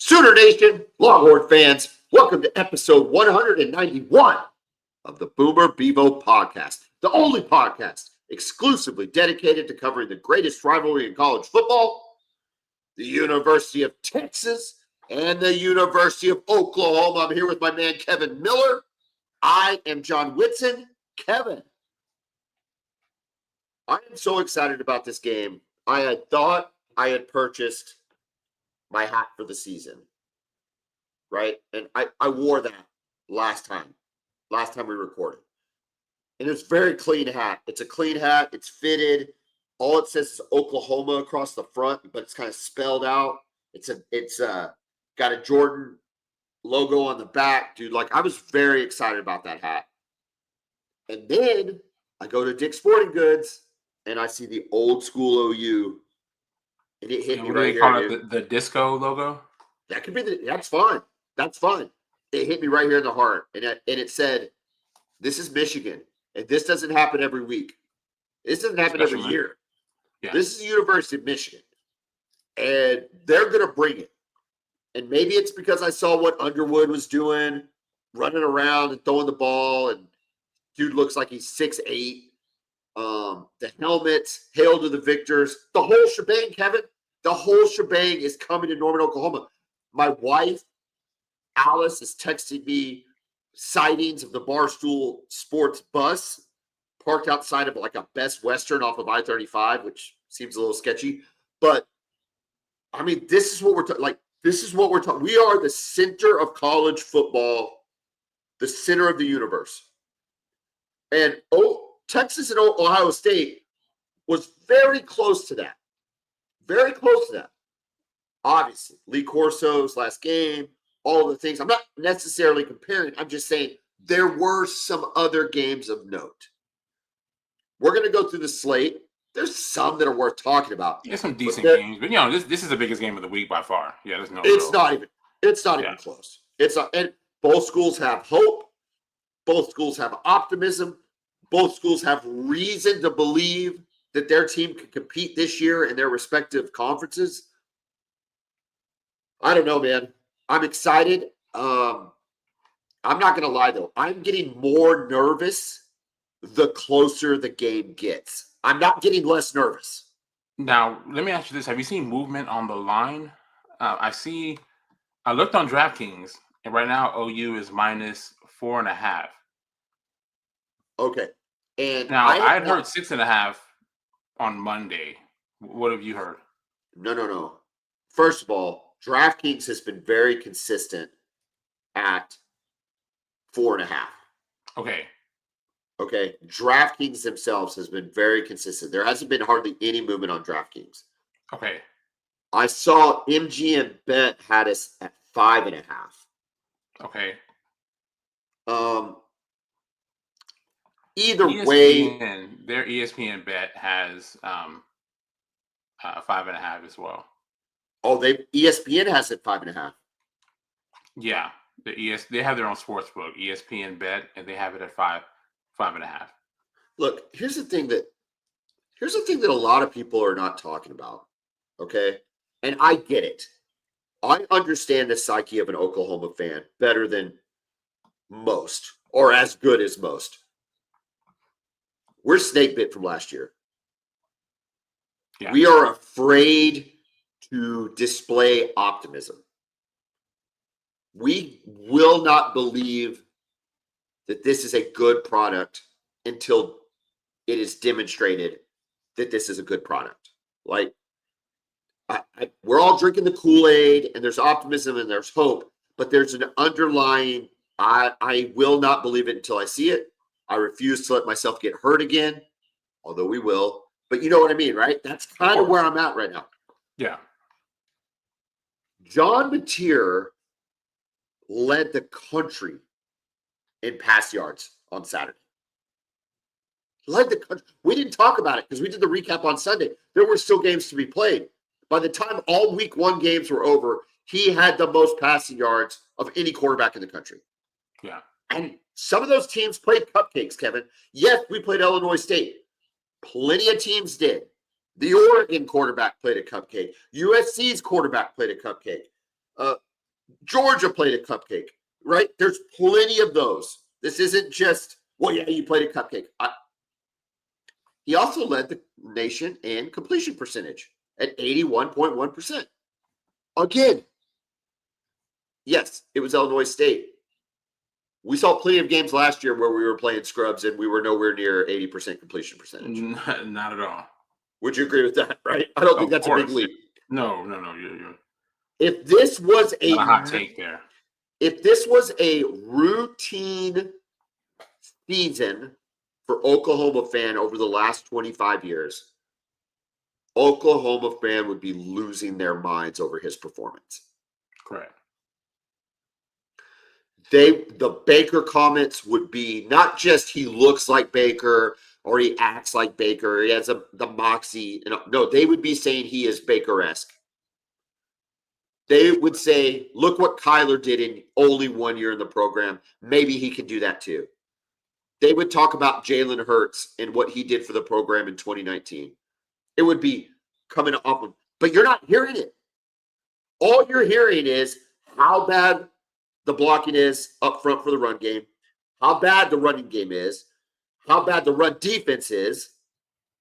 Sooner Nation, Longhorn fans, welcome to episode 191 of the Boomer Bevo podcast, the only podcast exclusively dedicated to covering the greatest rivalry in college football, the University of Texas and the University of Oklahoma. I'm here with my man, Kevin Miller. I am John Whitson. Kevin, I am so excited about this game. I had thought I had purchased my hat for the season, right? And I wore that last time we recorded. And it's a very clean hat. It's a clean hat. It's fitted. All it says is Oklahoma across the front, but it's kind of spelled out. It's got a Jordan logo on the back, dude. Like, I was very excited about that hat. And then I go to Dick's Sporting Goods and I see the old school OU, and it hit me right here. What do they call it? The disco logo? That could be that's fine. That's fine. It hit me right here in the heart, and it said, "This is Michigan, and this doesn't happen every week. This doesn't happen every year. Yeah. This is the University of Michigan, and they're gonna bring it. And maybe it's because I saw what Underwood was doing, running around and throwing the ball, and dude looks like he's 6'8". The helmets, hail to the victors, the whole shebang, Kevin. The whole shebang is coming to Norman, Oklahoma. My wife, Alice, is texting me sightings of the Barstool Sports bus parked outside of like a Best Western off of I-35, which seems a little sketchy. But, I mean, this is what we're talking. Like, this is what we're talking. We are the center of college football, the center of the universe. And Texas and Ohio State was very close to that. Very close to that. Obviously, Lee Corso's last game, all of the things. I'm not necessarily comparing. I'm just saying there were some other games of note. We're going to go through the slate. There's some that are worth talking about. There's some decent games, but this is the biggest game of the week by far. Yeah, there's no. It's not even close. It's not, and both schools have hope. Both schools have optimism. Both schools have reason to believe that their team can compete this year in their respective conferences. I don't know, man. I'm excited. I'm not going to lie, though. I'm getting more nervous the closer the game gets. I'm not getting less nervous. Now, let me ask you this. Have you seen movement on the line? I looked on DraftKings, and right now OU is -4.5. Okay. And now I had heard 6.5 on Monday. What have you heard? No. First of all, DraftKings has been very consistent at 4.5. Okay. DraftKings themselves has been very consistent. There hasn't been hardly any movement on DraftKings. Okay. I saw MGM Bet had us at 5.5. Okay. Either way, their ESPN Bet has 5.5 as well. Oh, ESPN has it 5.5. Yeah, they have their own sports book, ESPN Bet, and they have it at 5.5. Look, here's the thing that a lot of people are not talking about. Okay, and I get it. I understand the psyche of an Oklahoma fan better than most, or as good as most. We're snake bit from last year. Yeah. We are afraid to display optimism. We will not believe that this is a good product until it is demonstrated that this is a good product. Like, we're all drinking the Kool-Aid, and there's optimism and there's hope, but there's an underlying, I will not believe it until I see it. I refuse to let myself get hurt again, although we will. But you know what I mean, right? That's kind of where I'm at right now. Yeah. John Mateer led the country in pass yards on Saturday. Led the country. We didn't talk about it because we did the recap on Sunday. There were still games to be played. By the time all week one games were over, he had the most passing yards of any quarterback in the country. Yeah. And some of those teams played cupcakes, Kevin. Yes, we played Illinois State. Plenty of teams did. The Oregon quarterback played a cupcake. USC's quarterback played a cupcake. Georgia played a cupcake, right? There's plenty of those. This isn't just, well, yeah, you played a cupcake. He also led the nation in completion percentage at 81.1%. Again, yes, it was Illinois State. We saw plenty of games last year where we were playing scrubs and we were nowhere near 80% completion percentage. Not at all. Would you agree with that, right? I don't think that's a big leap. No. You're if this was a hot take there. If this was a routine season for Oklahoma fan over the last 25 years, Oklahoma fan would be losing their minds over his performance. Correct. The Baker comments would be not just he looks like Baker or he acts like Baker, he has the moxie. No, they would be saying he is Baker-esque. They would say, look what Kyler did in only 1 year in the program. Maybe he can do that too. They would talk about Jalen Hurts and what he did for the program in 2019. It would be coming off of, but you're not hearing it. All you're hearing is how bad the blocking is up front for the run game, how bad the running game is, how bad the run defense is,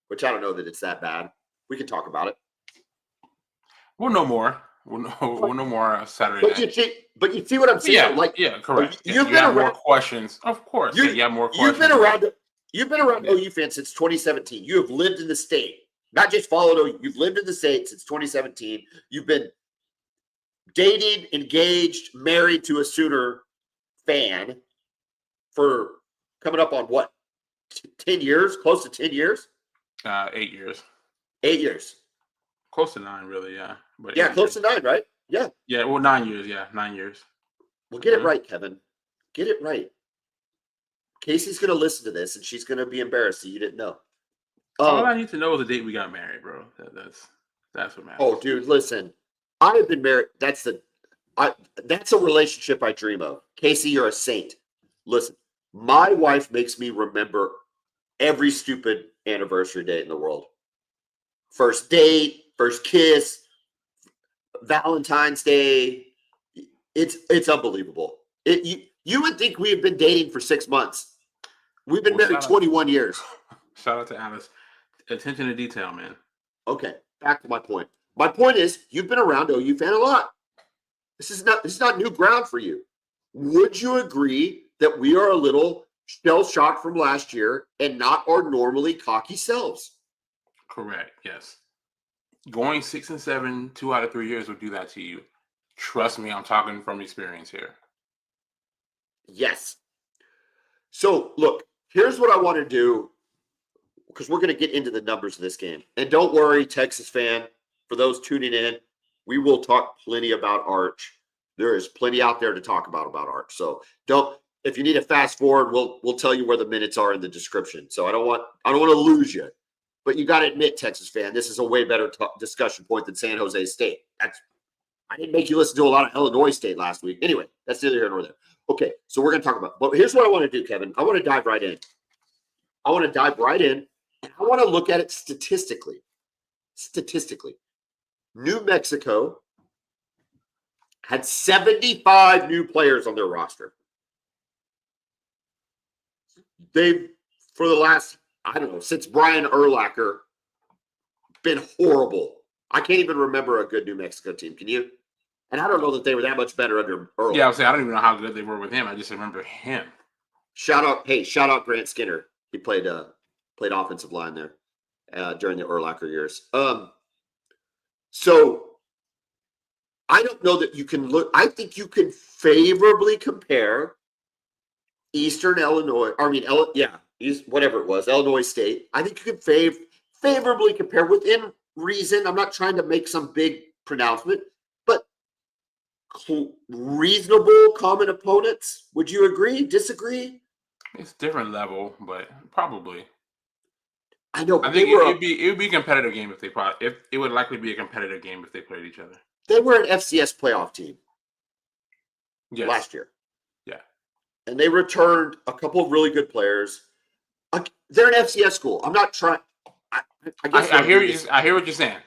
which I don't know that it's that bad. We can talk about it. We'll know more. We'll know more Saturday night. But you see what I'm saying? Yeah, correct. You've been around more questions. Of course. You have more questions. You've been around OU fans since 2017. You have lived in the state. Not just followed OU. You've lived in the state since 2017. You've been dating, engaged, married to a Sooner fan for coming up on what? 10 years? Close to 10 years? 8 years. 8 years. Close to 9, really, yeah. But yeah, close to 9, right? Yeah. Yeah, well, 9 years, yeah. 9 years. Well, get it right, Kevin. Get it right. Casey's going to listen to this, and she's going to be embarrassed that you didn't know. All I need to know is the date we got married, bro. That's what matters. Oh, dude, listen. I have been married. That's a relationship I dream of. Casey, you're a saint. Listen, my wife makes me remember every stupid anniversary date in the world. First date, first kiss, Valentine's Day. It's unbelievable. You would think we have been dating for 6 months. We've been married 21 years. Shout out to Alice. Attention to detail, man. Okay, back to my point. My point is, you've been around OU fan a lot. This is not new ground for you. Would you agree that we are a little shell-shocked from last year and not our normally cocky selves? Correct, yes. Going 6 and 7, 2 out of 3 years would do that to you. Trust me, I'm talking from experience here. Yes. So, look, here's what I want to do, because we're going to get into the numbers of this game. And don't worry, Texas fan, for those tuning in, we will talk plenty about Arch. There is plenty out there to talk about Arch. So if you need a fast forward, we'll tell you where the minutes are in the description. So I don't want to lose you. But you got to admit, Texas fan, this is a way better discussion point than San Jose State. I didn't make you listen to a lot of Illinois State last week. Anyway, that's neither here nor there. Okay, so we're going to talk about. But here's what I want to do, Kevin. I want to dive right in. And I want to look at it statistically. New Mexico had 75 new players on their roster. They've, for the last, since Brian Urlacher, been horrible. I can't even remember a good New Mexico team. Can you? And I don't know that they were that much better under Urlacher. Yeah, I don't even know how good they were with him. I just remember him. Shout out Grant Skinner. He played offensive line there during the Urlacher years. So I don't know that you can look. I think you can favorably compare Eastern Illinois. Whatever it was, Illinois State. I think you can favorably compare within reason. I'm not trying to make some big pronouncement, but reasonable common opponents. Would you agree? Disagree? It's different level, but probably. I know. I think it would be a competitive game if it would likely be a competitive game if they played each other. They were an FCS playoff team last year. Yeah. And they returned a couple of really good players. They're an FCS school. I'm not trying. I hear what you're saying.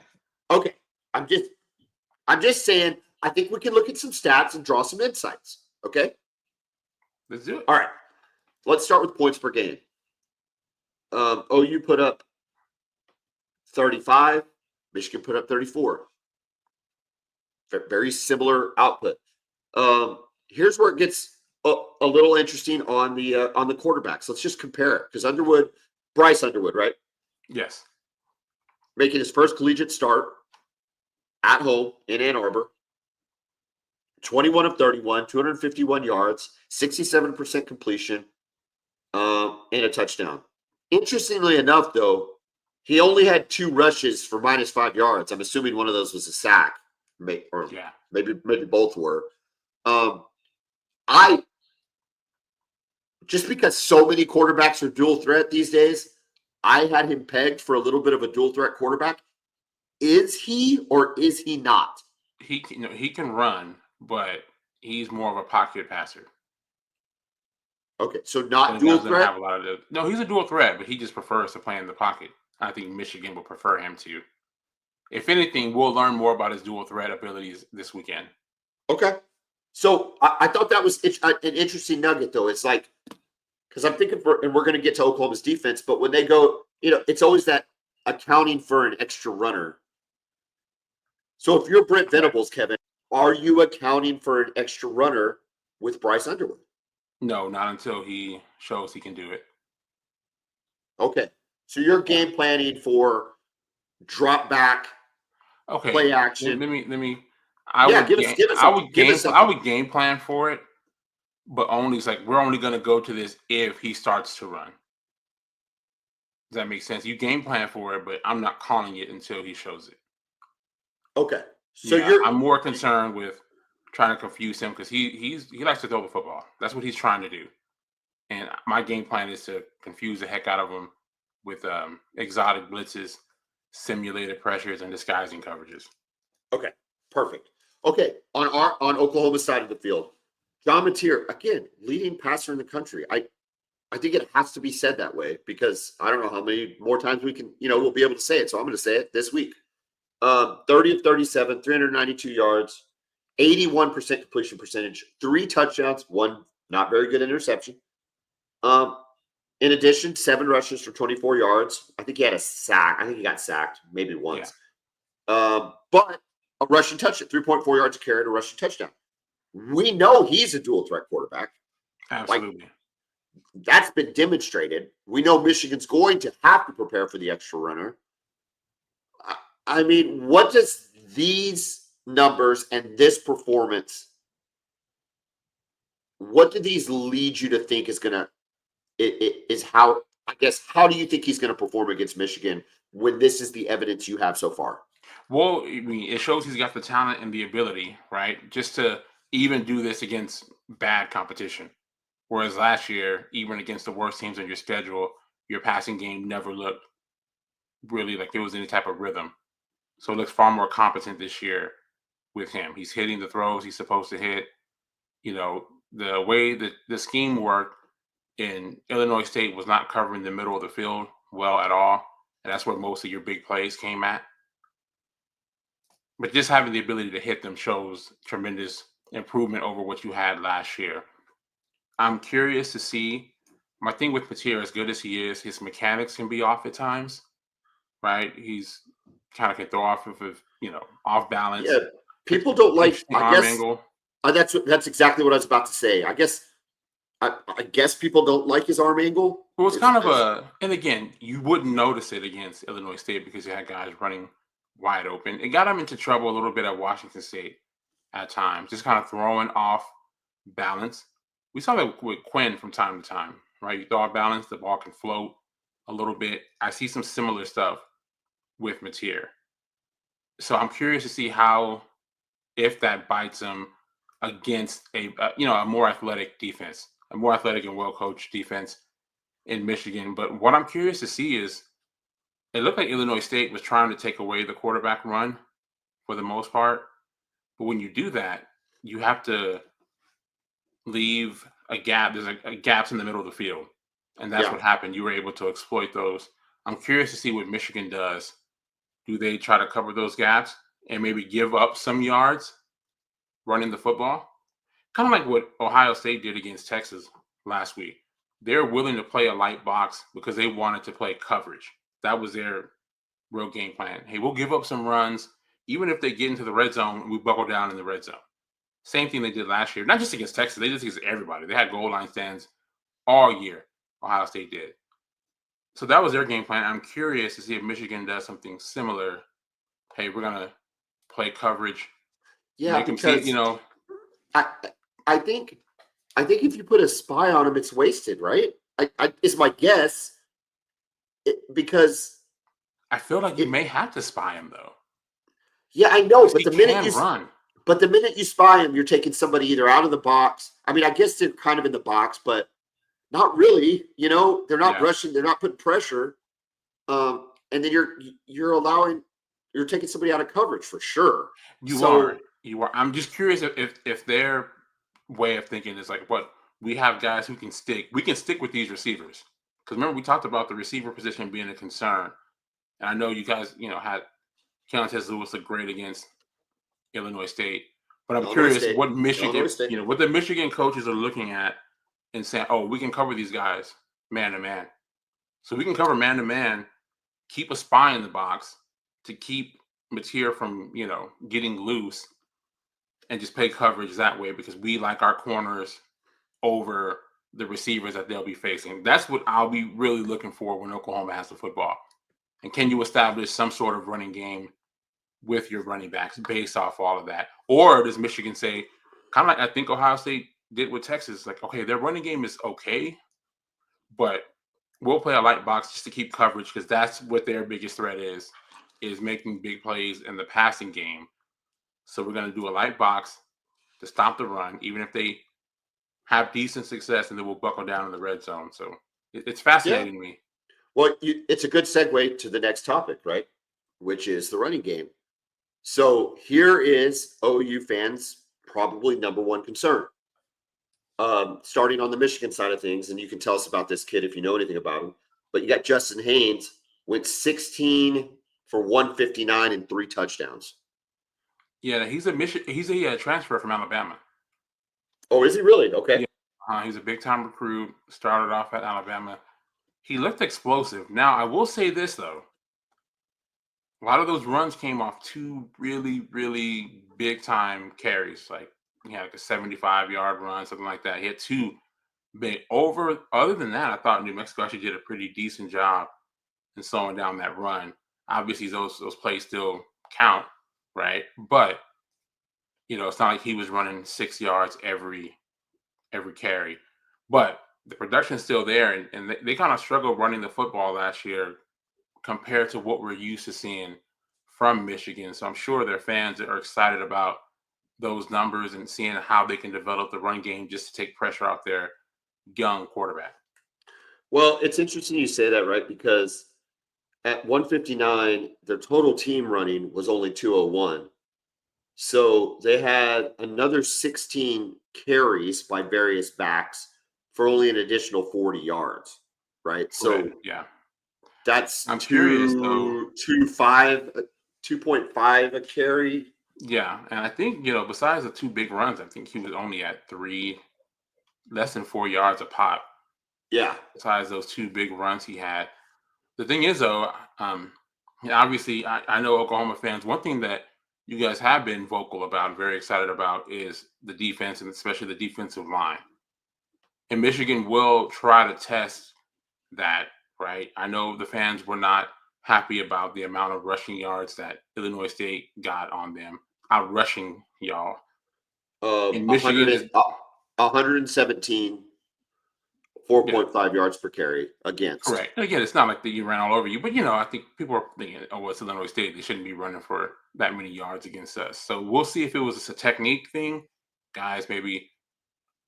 Okay. I'm just saying I think we can look at some stats and draw some insights. Okay. Let's do it. All right. Let's start with points per game. OU put up 35. Michigan put up 34. Very similar output. Here's where it gets a little interesting on the quarterbacks. Let's just compare it because Bryce Underwood, right? Yes. Making his first collegiate start at home in Ann Arbor. 21 of 31, 251 yards, 67% completion, and a touchdown. Interestingly enough, though, he only had 2 rushes for -5 yards. I'm assuming one of those was a sack, maybe both were. I just because so many quarterbacks are dual threat these days, I had him pegged for a little bit of a dual threat quarterback. Is he or is he not? He can run, but he's more of a pocket passer. Okay, so not And dual doesn't threat. have a lot of no, he's a dual threat, but he just prefers to play in the pocket. I think Michigan will prefer him to. If anything, we'll learn more about his dual threat abilities this weekend. Okay. So I thought that was an interesting nugget, though. It's like, because I'm thinking and we're going to get to Oklahoma's defense, but when they go, it's always that accounting for an extra runner. So if you're Brent Venables, Kevin, are you accounting for an extra runner with Bryce Underwood? No, not until he shows he can do it. Okay. So you're game planning for drop back, play action. Let me. I would game plan for it, but only it's like we're only going to go to this if he starts to run. Does that make sense? You game plan for it, but I'm not calling it until he shows it. Okay. So I'm more concerned with trying to confuse him because he likes to throw the football. That's what he's trying to do. And my game plan is to confuse the heck out of him with exotic blitzes, simulated pressures, and disguising coverages. Okay, perfect. Okay, on Oklahoma's side of the field, John Mateer, again, leading passer in the country. I think it has to be said that way because I don't know how many more times we can, we'll be able to say it. So I'm going to say it this week. 30 of 37, 392 yards, 81% completion percentage, 3 touchdowns, 1 not very good interception. In addition, 7 rushes for 24 yards. I think he had a sack. I think he got sacked maybe once. Yeah. But a rushing touchdown, 3.4 yards a carry, and a rushing touchdown. We know he's a dual threat quarterback. Absolutely. That's been demonstrated. We know Michigan's going to have to prepare for the extra runner. I mean, what does these numbers and this performance, what do these lead you to think is going to, how do you think he's going to perform against Michigan when this is the evidence you have so far? Well, I mean, it shows he's got the talent and the ability, right? Just to even do this against bad competition. Whereas last year, even against the worst teams on your schedule, your passing game never looked really like there was any type of rhythm. So it looks far more competent this year with him. He's hitting the throws he's supposed to hit. The way that the scheme worked in Illinois State was not covering the middle of the field well at all. And that's where most of your big plays came at. But just having the ability to hit them shows tremendous improvement over what you had last year. I'm curious to see. My thing with Mateer, as good as he is, his mechanics can be off at times, right? He's kind of can throw off of off balance. Yeah, people don't like. I guess angle. That's exactly what I was about to say. I guess people don't like his arm angle. Well, it's kind of and again, you wouldn't notice it against Illinois State because you had guys running wide open. It got him into trouble a little bit at Washington State at times, just kind of throwing off balance. We saw that with Quinn from time to time, right? You throw off balance, the ball can float a little bit. I see some similar stuff with Mateer. So I'm curious to see if that bites him against a more athletic defense, a more athletic and well-coached defense in Michigan. But what I'm curious to see is it looked like Illinois State was trying to take away the quarterback run for the most part. But when you do that, you have to leave a gap. There's a gaps in the middle of the field. And that's what happened. You were able to exploit those. I'm curious to see what Michigan does. Do they try to cover those gaps and maybe give up some yards running the football, kind of like what Ohio State did against Texas last week. They're willing to play a light box because they wanted to play coverage. That was their real game plan. Hey, we'll give up some runs, even if they get into the red zone, we buckle down in the red zone. Same thing they did last year, not just against Texas, they did against everybody. They had goal line stands all year. Ohio State did. So that was their game plan. I'm curious to see if Michigan does something similar. Hey, we're gonna play coverage. Yeah, make them see, because I I think if you put a spy on him, it's wasted, right? I is my guess. Because I feel like you may have to spy him though. Yeah, I know, but He can run. But the minute you spy him, you're taking somebody either out of the box. I mean, I guess they're kind of in the box, but not really. You know, they're not rushing. They're not putting pressure. And then you're taking somebody out of coverage for sure. You are. I'm just curious if their way of thinking is like, what, we have guys who can stick. We can stick with these receivers. Because remember, we talked about the receiver position being a concern. And I know you guys, had Keontae Lewis look great against Illinois State. But I'm curious what Michigan, what the Michigan coaches are looking at and saying, oh, we can cover these guys man to man. So we can cover man to man, keep a spy in the box to keep Mateer from, getting loose and just play coverage that way because we like our corners over the receivers that they'll be facing. That's what I'll be really looking for when Oklahoma has the football. And can you establish some sort of running game with your running backs based off all of that? Or does Michigan say, kind of like I think Ohio State did with Texas, like, okay, their running game is okay, but we'll play a light box just to keep coverage because that's what their biggest threat is making big plays in the passing game. So we're going to do a light box to stop the run, even if they have decent success, and then we'll buckle down in the red zone. So it's fascinating to me. Well, it's a good segue to the next topic, right? Which is the running game. So here is OU fans' probably number one concern. Starting on the Michigan side of things, and you can tell us about this kid if you know anything about him. But you got Justin Haynes, went 16 for 159 and 3 touchdowns. Yeah, he's a transfer from Alabama. Oh, is he really? Okay. Yeah. He's a big-time recruit, started off at Alabama. He looked explosive. Now, I will say this, though. A lot of those runs came off 2 really, really big-time carries. Like, he had like a 75-yard run, something like that. He had 2 big. Other than that, I thought New Mexico actually did a pretty decent job in slowing down that run. Obviously, those plays still count, right? But, it's not like he was running 6 yards every carry. But the production's still there, and they kind of struggled running the football last year compared to what we're used to seeing from Michigan. So I'm sure their fans are excited about those numbers and seeing how they can develop the run game just to take pressure off their young quarterback. Well, it's interesting you say that, right? Because at 159, their total team running was only 201. So they had another 16 carries by various backs for only an additional 40 yards, right? So yeah, that's I'm curious though. 2.5 a carry. Yeah, and I think besides the 2 big runs, I think he was only at 3, less than 4 yards a pop. Yeah. Besides those 2 big runs he had. The thing is, though, obviously, I know Oklahoma fans. One thing that you guys have been vocal about, very excited about, is the defense, and especially the defensive line. And Michigan will try to test that, right? I know the fans were not happy about the amount of rushing yards that Illinois State got on them, out rushing y'all. In Michigan is 117. 4.5 yards per carry against. Correct. And again, it's not like that you ran all over you, but I think people are thinking, oh, it's Illinois State. They shouldn't be running for that many yards against us. So we'll see if it was a technique thing, guys maybe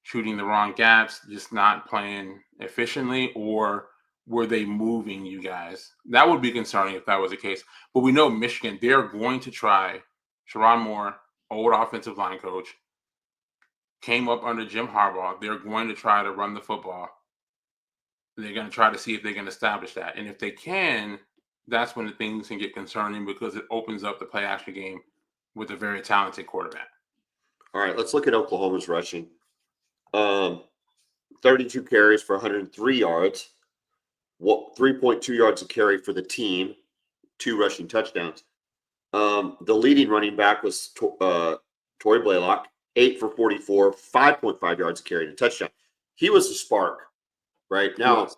shooting the wrong gaps, just not playing efficiently, or were they moving you guys? That would be concerning if that was the case. But we know Michigan, they're going to try. Sherrone Moore, old offensive line coach, came up under Jim Harbaugh. They're going to try to run the football. They're going to try to see if they can establish that. And if they can, that's when the things can get concerning because it opens up the play action game with a very talented quarterback. All right, let's look at Oklahoma's rushing. 32 carries for 103 yards. 3.2 yards a carry for the team. 2 rushing touchdowns. The leading running back was Tory Blaylock, 8 for 44, 5.5 yards a carry and a touchdown. He was a spark, right? Now,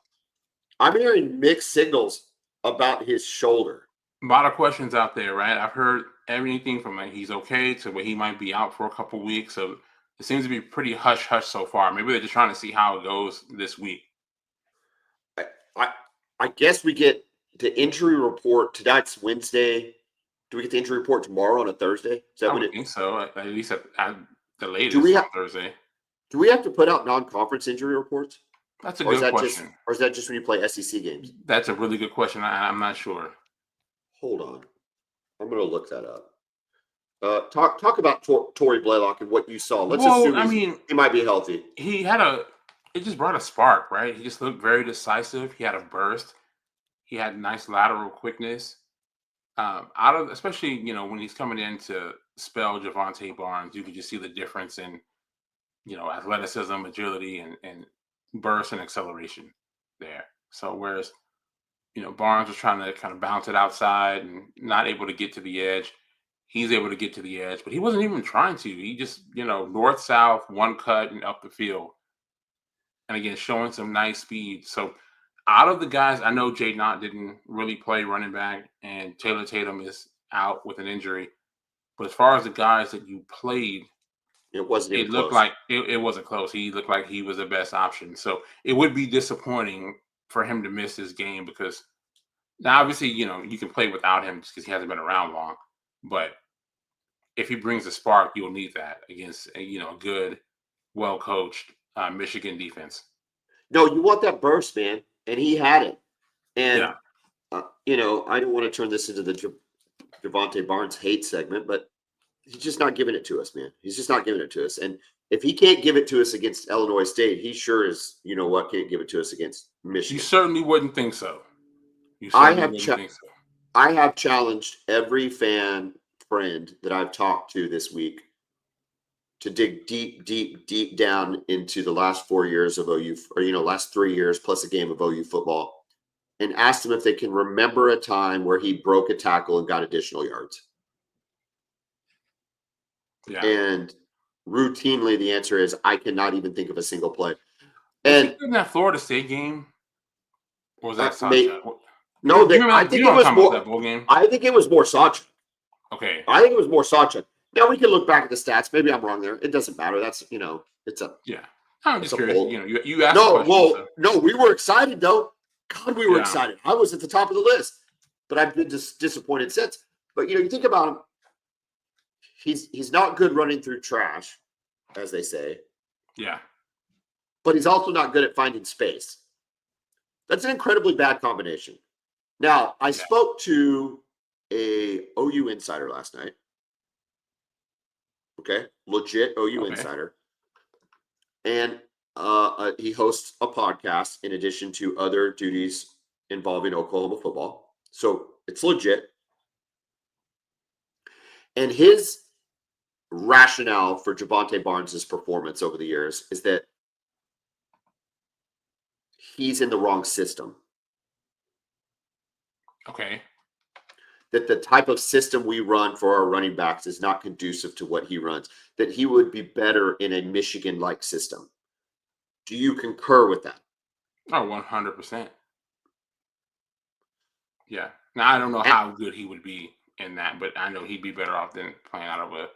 I'm hearing mixed signals about his shoulder. A lot of questions out there, right? I've heard everything from like he's okay to where he might be out for a couple weeks. So it seems to be pretty hush hush so far. Maybe they're just trying to see how it goes this week. I guess we get the injury report. Tonight's Wednesday. Do we get the injury report tomorrow on a Thursday? Is that I when would think so. At least at the latest on Thursday. Do we have to put out non-conference injury reports? That's a good question. Or is that just when you play SEC games? That's a really good question. I'm not sure. Hold on. I'm going to look that up. Talk about Tory Blaylock and what you saw. Let's assume he might be healthy. It just brought a spark, right? He just looked very decisive. He had a burst. He had nice lateral quickness. Especially, when he's coming in to spell Javonte Barnes, you can just see the difference in, athleticism, agility, and burst and acceleration there. So whereas, Barnes was trying to kind of bounce it outside and not able to get to the edge, he's able to get to the edge, but he wasn't even trying to. He just, north, south, one cut and up the field. And again, showing some nice speed. So out of the guys, I know Jay Knott didn't really play running back, and Taylor Tatum is out with an injury. But as far as the guys that you played, it wasn't. It looked like it wasn't close. He looked like he was the best option. So it would be disappointing for him to miss this game because now obviously you can play without him just because he hasn't been around long. But if he brings a spark, you'll need that against a good, well coached Michigan defense. No, you want that burst, man. And he had it. And, I don't want to turn this into the Javonte Barnes hate segment, but he's just not giving it to us, man. He's just not giving it to us. And if he can't give it to us against Illinois State, he sure is, can't give it to us against Michigan. You certainly wouldn't think so. I have challenged every fan friend that I've talked to this week to dig deep, deep, deep down into the last 4 years of OU, or, last 3 years plus a game of OU football, and ask them if they can remember a time where he broke a tackle and got additional yards. Yeah. And routinely the answer is, I cannot even think of a single play. And in that Florida State game, or was that Sacha? No, I think it was more that bowl game. I think it was more Sacha. Okay. I think it was more Sacha. Now we can look back at the stats. Maybe I'm wrong there. It doesn't matter. That's it's a I'm just curious. You asked. No, we were excited though. God, we were excited. I was at the top of the list, but I've been disappointed since. But you think about him. He's not good running through trash, as they say. Yeah. But he's also not good at finding space. That's an incredibly bad combination. Now, I spoke to a OU insider last night. Okay, legit OU insider. And he hosts a podcast in addition to other duties involving Oklahoma football. So it's legit. And his rationale for Javonte Barnes' performance over the years is that he's in the wrong system. Okay. That the type of system we run for our running backs is not conducive to what he runs. That he would be better in a Michigan-like system. Do you concur with that? Oh, 100%. Yeah. Now, I don't know how good he would be in that, but I know he'd be better off than playing out of a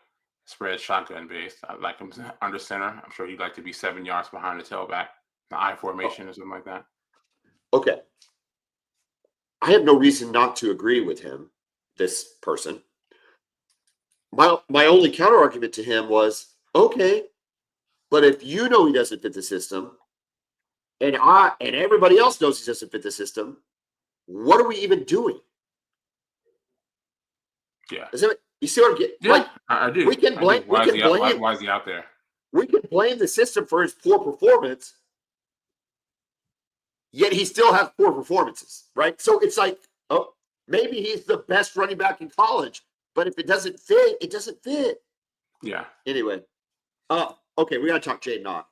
spread shotgun base. I like him under center. I'm sure he'd like to be 7 yards behind the tailback, the I formation or something like that. Okay. I have no reason not to agree with him, this person. My only counter argument to him was, okay, but if you know he doesn't fit the system, and everybody else knows he doesn't fit the system, what are we even doing? Yeah. You see what I'm getting? Yeah, I do. We can blame. Why is he out there? We can blame the system for his poor performance, yet he still has poor performances, right? So it's like, oh, maybe he's the best running back in college, but if it doesn't fit, it doesn't fit. Yeah. Anyway, Okay, we got to talk Jaden Ott.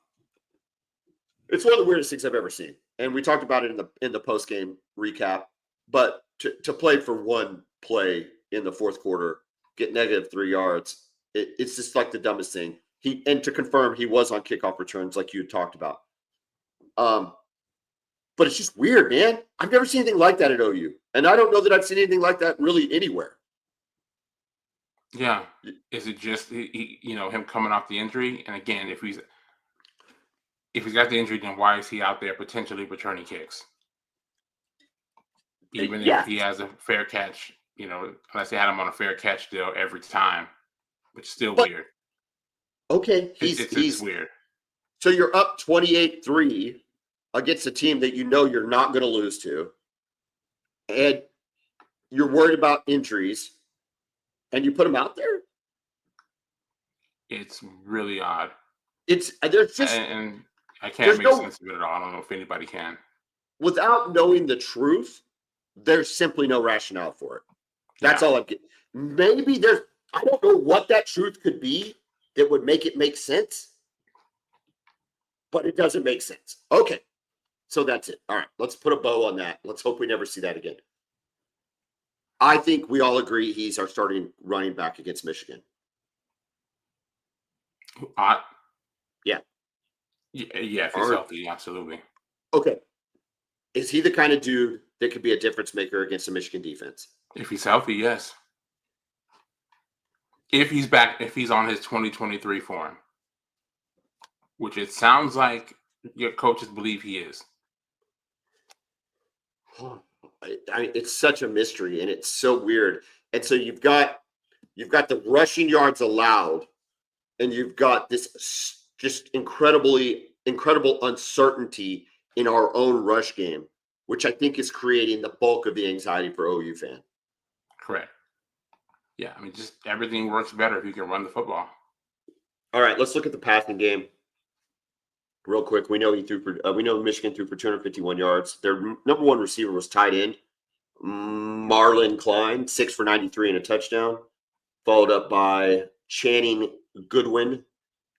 It's one of the weirdest things I've ever seen, and we talked about it in the post game recap. But to play for one play in the fourth quarter, get negative 3 yards, it's just like the dumbest thing. And to confirm, he was on kickoff returns, like you had talked about. But it's just weird, man. I've never seen anything like that at OU, and I don't know that I've seen anything like that really anywhere. Yeah, is it just him coming off the injury? And again, if he's got the injury, then why is he out there potentially returning kicks? Even if he has a fair catch, unless they had him on a fair catch deal every time, which is still weird. Okay, it's weird. So you're up 28-3 against a team that you're not going to lose to, and you're worried about injuries, and you put him out there? It's really odd. There's just and I can't make sense of it at all. I don't know if anybody can. Without knowing the truth, there's simply no rationale for it. That's all I'm getting. Maybe I don't know what that truth could be that would make it make sense, but it doesn't make sense. Okay, so that's it. All right, let's put a bow on that. Let's hope we never see that again. I think we all agree he's our starting running back against Michigan. Yeah. Yeah, if he's healthy, absolutely. Okay. Is he the kind of dude that could be a difference maker against the Michigan defense? If he's healthy, yes. If he's back, if he's on his 2023 form, which it sounds like your coaches believe he is. It's such a mystery, and it's so weird. And so you've got the rushing yards allowed, and you've got this just incredible uncertainty in our own rush game, which I think is creating the bulk of the anxiety for OU fan. Correct. Yeah, I mean, just everything works better if you can run the football. All right, let's look at the passing game real quick. We know Michigan threw for 251 yards. Their number one receiver was tight end Marlon Klein, 6 for 93 and a touchdown, followed up by Channing Goodwin,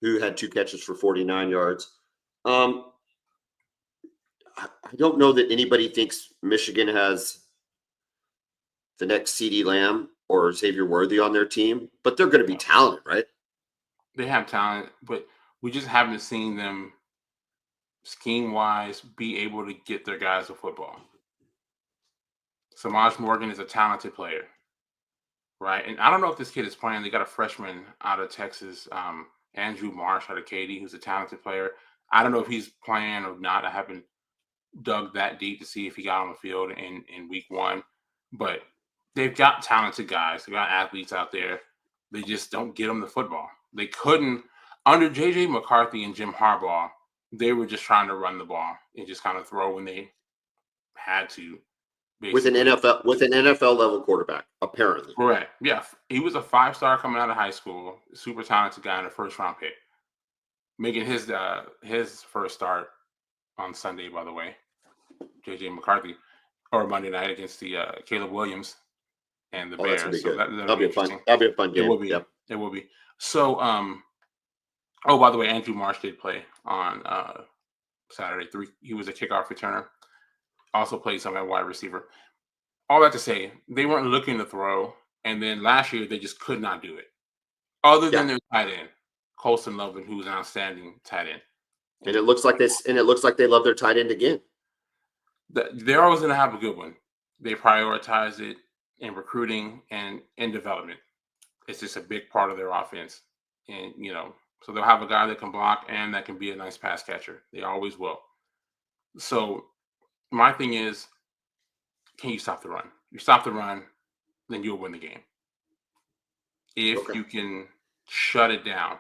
who had 2 catches for 49 yards. I don't know that anybody thinks Michigan has the next CeeDee Lamb or Xavier Worthy on their team, but they're going to be talented, right? They have talent, but we just haven't seen them scheme-wise be able to get their guys the football. Samaj Morgan is a talented player, right? And I don't know if this kid is playing. They got a freshman out of Texas, Andrew Marsh out of Katy, who's a talented player. I don't know if he's playing or not. I haven't dug that deep to see if he got on the field in week 1. But they've got talented guys. They've got athletes out there. They just don't get them the football. They couldn't. Under J.J. McCarthy and Jim Harbaugh, they were just trying to run the ball and just kind of throw when they had to. Basically. With an NFL level quarterback, apparently. Correct. Yeah, he was a 5-star coming out of high school, super talented guy and a first-round pick, making his first start on Sunday, by the way. J.J. McCarthy, or Monday night against the Caleb Williams and the Bears. So that'll be fun. That'll be a fun game. It will be. Yep. It will be. So, by the way, Andrew Marsh did play on Saturday. He was a kickoff returner. Also played some at wide receiver. All that to say, they weren't looking to throw, and then last year they just could not do it. Other than their tight end, Colson Lovin, who's an outstanding tight end. And it looks like they love their tight end again. They're always going to have a good one. They prioritize it in recruiting and in development. It's just a big part of their offense. And, so they'll have a guy that can block and that can be a nice pass catcher. They always will. So my thing is, can you stop the run? You stop the run, then you'll win the game. If you can shut it down,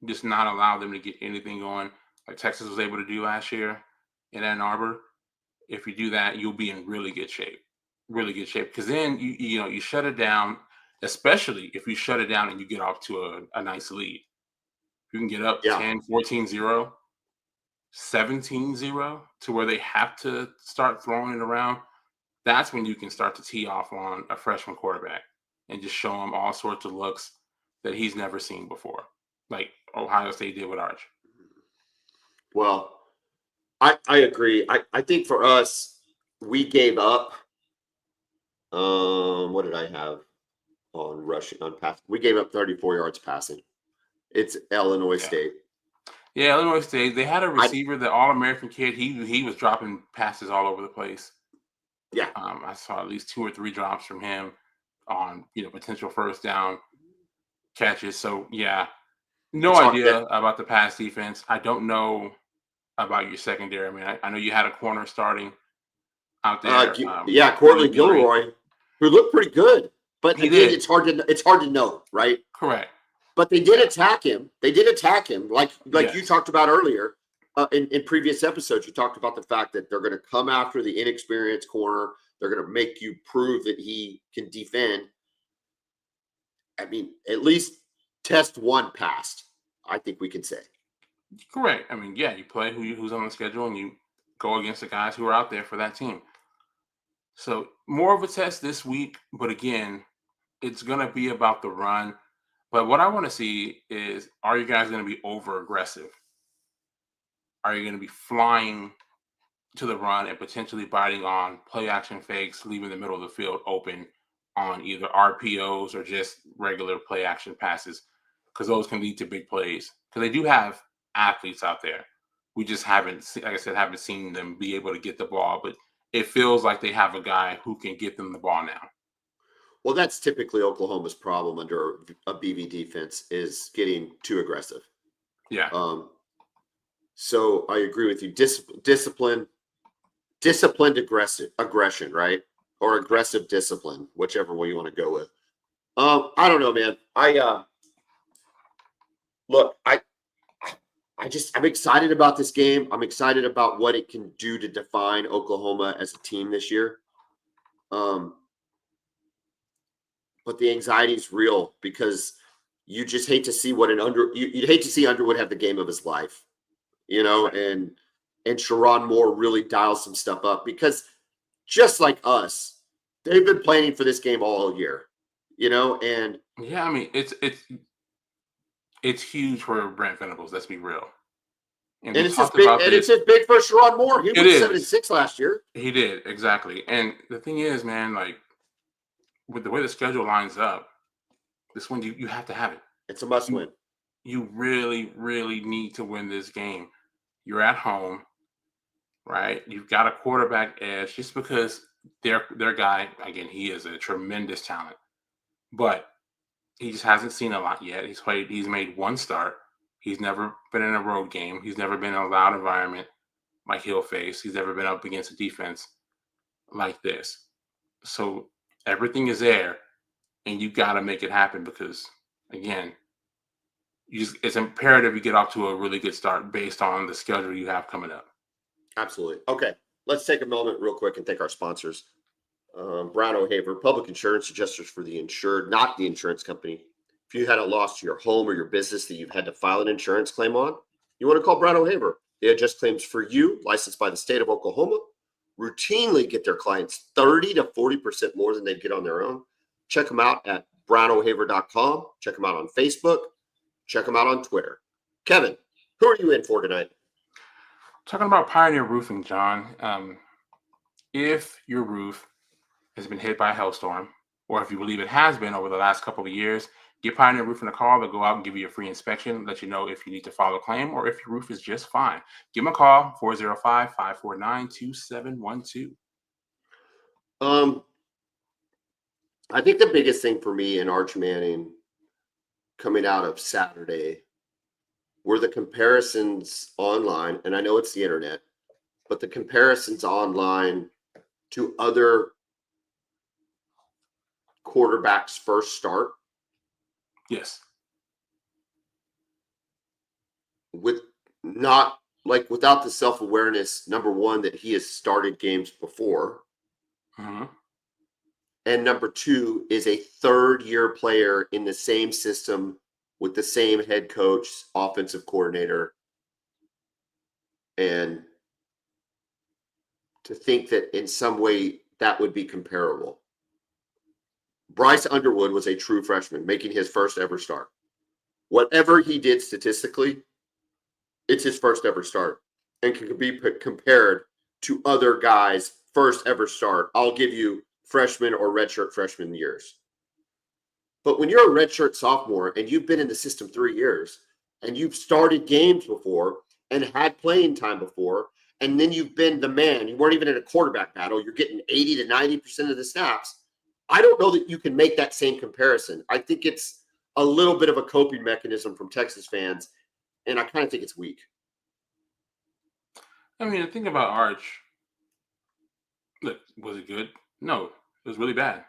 just not allow them to get anything going, like Texas was able to do last year in Ann Arbor. If you do that, you'll be in really good shape. Really good shape. Because then, you shut it down, especially if you shut it down and you get off to a nice lead. You can get up 10, 14-0, 17-0 to where they have to start throwing it around. That's when you can start to tee off on a freshman quarterback and just show him all sorts of looks that he's never seen before. Like Ohio State did with Arch. Well, I agree. I think for us, we gave up. What did I have on rushing on pass? We gave up 34 yards passing. It's Illinois State. Yeah, Illinois State. They had a I receiver, the All-American kid. He was dropping passes all over the place. yeah. I saw at least 2 or 3 drops from him on potential first down catches. So yeah, no It's hard. idea about the pass defense. I don't know about your secondary. I mean, I know you had a corner starting out there. Yeah, Willie Cortland Gilroy, who looked pretty good, but He again, did. it's hard to know, right? Correct. But they did attack him. They did attack him, like you Yes. talked about earlier in previous episodes. You talked about the fact that they're going to come after the inexperienced corner. They're going to make you prove that he can defend. I mean, at least test one passed. I think we can say. Correct. I mean, yeah, you play who's on the schedule, and you go against the guys who are out there for that team. So more of a test this week, but again, it's going to be about the run. But what I want to see is, are you guys going to be over aggressive? Are you going to be flying to the run and potentially biting on play action fakes, leaving the middle of the field open on either RPOs or just regular play action passes? Because those can lead to big plays. Because they do have athletes out there. We just haven't, like I said, haven't seen them be able to get the ball. But it feels like they have a guy who can get them the ball now. Well, that's typically Oklahoma's problem under a BV defense, is getting too aggressive. Yeah. So I agree with you. Disciplined aggression, right? Or aggressive discipline, whichever way you want to go with. I don't know, man. I'm excited about this game. I'm excited about what it can do to define Oklahoma as a team this year. But the anxiety is real, because you just hate to see you'd hate to see Underwood have the game of his life, and Sherrod Moore really dial some stuff up, because just like us, they've been planning for this game all year, and yeah, I mean, it's huge for Brent Venables. Let's be real. And it's just big. And it's just big for Sherrod Moore. He went 7-6 last year. He did, exactly. And the thing is, man, like, with the way the schedule lines up, this one you have to have it. It's a must win. You really, really need to win this game. You're at home, right? You've got a quarterback edge, just because their guy, again, he is a tremendous talent, but he just hasn't seen a lot yet. He's made one start. He's never been in a road game. He's never been in a loud environment like he'll face. He's never been up against a defense like this. So everything is there, and you got to make it happen, because, again, it's imperative you get off to a really good start based on the schedule you have coming up. Absolutely. Okay, let's take a moment real quick and thank our sponsors. Brown O'Haver, public insurance adjusters for the insured, not the insurance company. If you had a loss to your home or your business that you've had to file an insurance claim on, you want to call Brown O'Haver. They adjust claims for you, licensed by the state of Oklahoma, routinely get their clients 30 to 40% more than they get on their own. Check them out at brownohaver.com. Check them out on Facebook. Check them out on Twitter. Kevin, who are you in for tonight? Talking about Pioneer Roofing, John. If your roof has been hit by a hailstorm, or if you believe it has been over the last couple of years, give Pioneer Roofing a call. They'll go out and give you a free inspection, let you know if you need to file a claim or if your roof is just fine. Give them a call, 405-549-2712. I think the biggest thing for me in Arch Manning coming out of Saturday were the comparisons online, and I know it's the internet, but the comparisons online to other quarterbacks' first start. Yes. Without the self-awareness, number one, that he has started games before. Mm-hmm. And number two, is a third-year player in the same system with the same head coach, offensive coordinator. And to think that in some way that would be comparable. Bryce Underwood was a true freshman, making his first ever start. whatever he did statistically, it's his first ever start and can be compared to other guys' first ever start. I'll give you freshman or redshirt freshman years. But when you're a redshirt sophomore and you've been in the system 3 years and you've started games before and had playing time before, and then you've been the man, you weren't even in a quarterback battle, you're getting 80 to 90% of the snaps. I don't know that you can make that same comparison. I think it's a little bit of a coping mechanism from Texas fans, and I kind of think it's weak. I mean, the thing about Arch, look, was it good? No, it was really bad.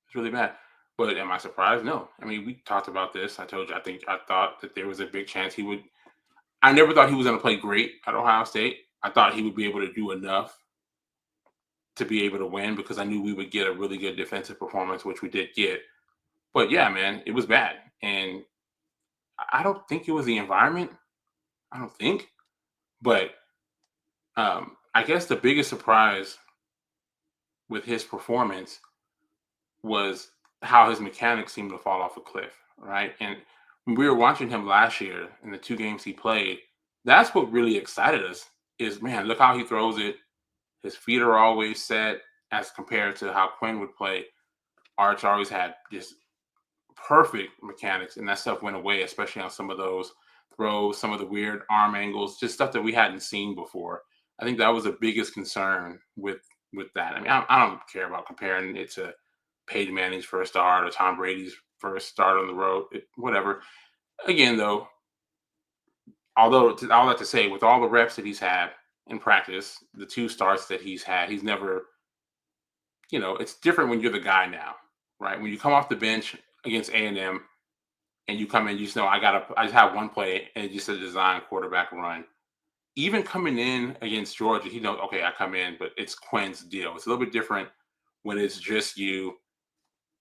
It's really bad. But am I surprised? No. I mean, we talked about this. I told you, I thought that there was a big chance he would. I never thought he was going to play great at Ohio State. I thought he would be able to do enough to be able to win because I knew we would get a really good defensive performance, which we did get. But yeah, man, it was bad. And I don't think it was the environment. I don't think. But I guess the biggest surprise with his performance was how his mechanics seemed to fall off a cliff, right? And when we were watching him last year in the 2 games he played, that's what really excited us is, man, look how he throws it. His feet are always set as compared to how Quinn would play. Arch always had just perfect mechanics, and that stuff went away, especially on some of those throws, some of the weird arm angles, just stuff that we hadn't seen before. I think that was the biggest concern with that. I mean, I don't care about comparing it to Peyton Manning's first start or Tom Brady's first start on the road, whatever. Again, though, although all that to say, with all the reps that he's had in practice, the 2 starts that he's had, he's never, it's different when you're the guy now, right? When you come off the bench against A&M and you come in, you just know I just have one play and it's just a design quarterback run. Even coming in against Georgia, he knows, okay, I come in, but it's Quinn's deal. It's a little bit different when it's just you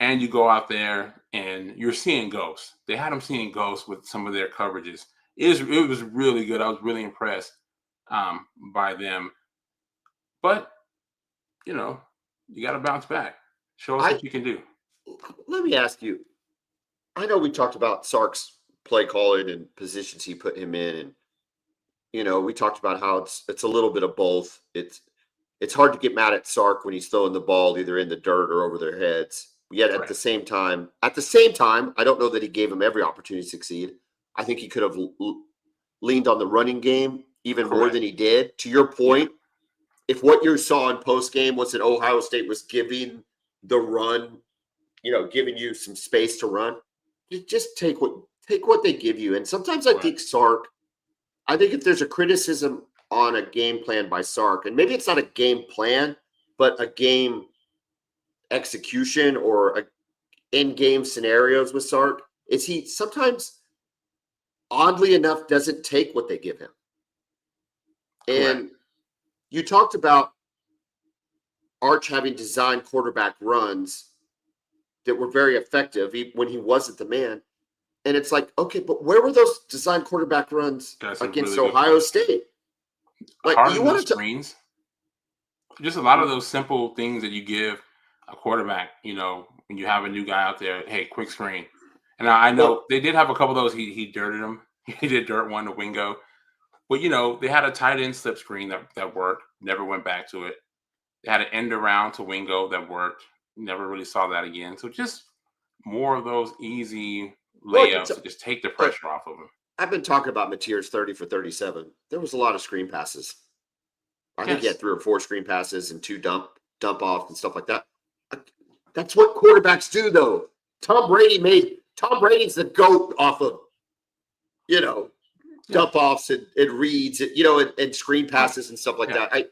and you go out there and you're seeing ghosts. They had him seeing ghosts with some of their coverages. It was really good. I was really impressed by them. But, you got to bounce back. Show us what you can do. Let me ask you. I know we talked about Sark's play calling and positions he put him in, and we talked about how it's a little bit of both. It's hard to get mad at Sark when he's throwing the ball either in the dirt or over their heads. Yet at the same time, I don't know that he gave him every opportunity to succeed. I think he could have leaned on the running game even more than he did. To your point, if what you saw in post game was that Ohio State was giving the run, giving you some space to run, you just take what they give you. And sometimes I think Sark. I think if there's a criticism on a game plan by Sark, and maybe it's not a game plan, but a game execution or in-game scenarios with Sark, is he sometimes, oddly enough, doesn't take what they give him. And you talked about Arch having designed quarterback runs that were very effective when he wasn't the man. And it's like, okay, but where were those designed quarterback runs against really Ohio State? Like, you want to screens, just a lot of those simple things that you give a quarterback. When you have a new guy out there, hey, quick screen. And I know they did have a couple of those. He dirted them. He did dirt one to Wingo, but they had a tight end slip screen that worked. Never went back to it. They had an end around to Wingo that worked. Never really saw that again. So just more of those easy layups to just take the pressure off of him. I've been talking about Mateer's 30 for 37. There was a lot of screen passes. I think he had 3 or 4 screen passes and 2 dump offs and stuff like that. That's what quarterbacks do, though. Tom Brady's the GOAT off of, dump offs and reads, and screen passes and stuff like that. I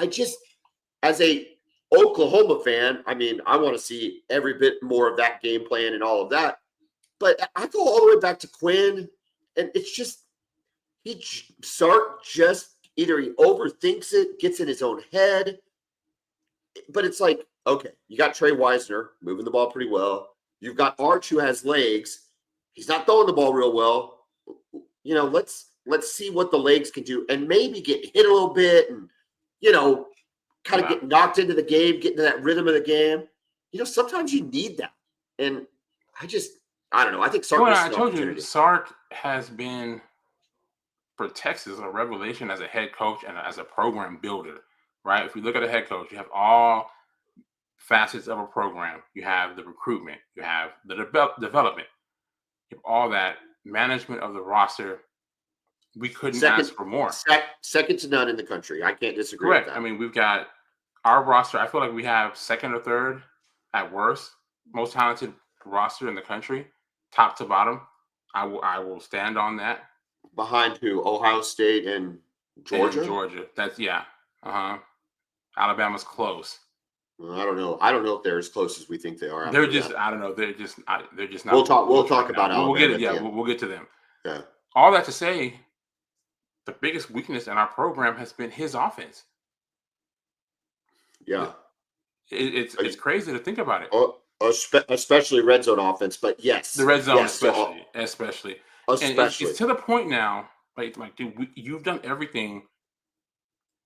just, as a Oklahoma fan, I mean, I want to see every bit more of that game plan and all of that. But I go all the way back to Quinn, and it's just Sark just either he overthinks it, gets in his own head. But it's like, okay, you got Trey Wisner moving the ball pretty well. You've got Arch who has legs. He's not throwing the ball real well. Let's see what the legs can do, and maybe get hit a little bit, and kind of get knocked into the game, get into that rhythm of the game. Sometimes you need that, and I don't know. I think Sark Well, misses I an told you, opportunity. Sark has been for Texas a revelation as a head coach and as a program builder, right? If you look at a head coach, you have all facets of a program. You have the recruitment, you have the development, you have all that management of the roster. We couldn't Second, ask for more. second to none in the country. I can't disagree with Correct. that. I mean, we've got our roster. I feel like we have second or third at worst, most talented roster in the country, top to bottom. I will stand on that. Behind who? Ohio State and Georgia? And Georgia. That's Uh-huh. Alabama's close. I don't know. I don't know if they're as close as we think they are. They're After just that. I don't know. They're just not. We'll talk. We'll close talk right about now. We'll Alabama get it. at Yeah, the end. we'll get to them. Yeah. All that to say, the biggest weakness in our program has been his offense. Yeah. It's crazy to think about it. Especially red zone offense, but yes, The red zone, yes, especially, and especially. it's to the point now. Like, dude, you've done everything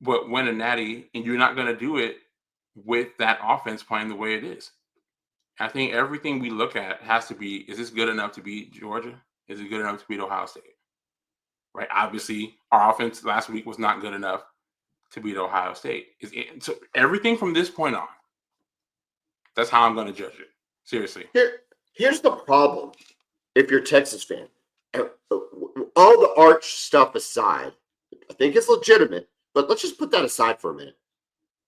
but win a natty, and you're not going to do it with that offense playing the way it is. I think everything we look at has to be: is this good enough to beat Georgia? Is it good enough to beat Ohio State? Right. Obviously, our offense last week was not good enough to beat Ohio State. So everything from this point on, that's how I'm going to judge it. Seriously. Here's the problem. If you're a Texas fan, all the Arch stuff aside, I think it's legitimate. But let's just put that aside for a minute.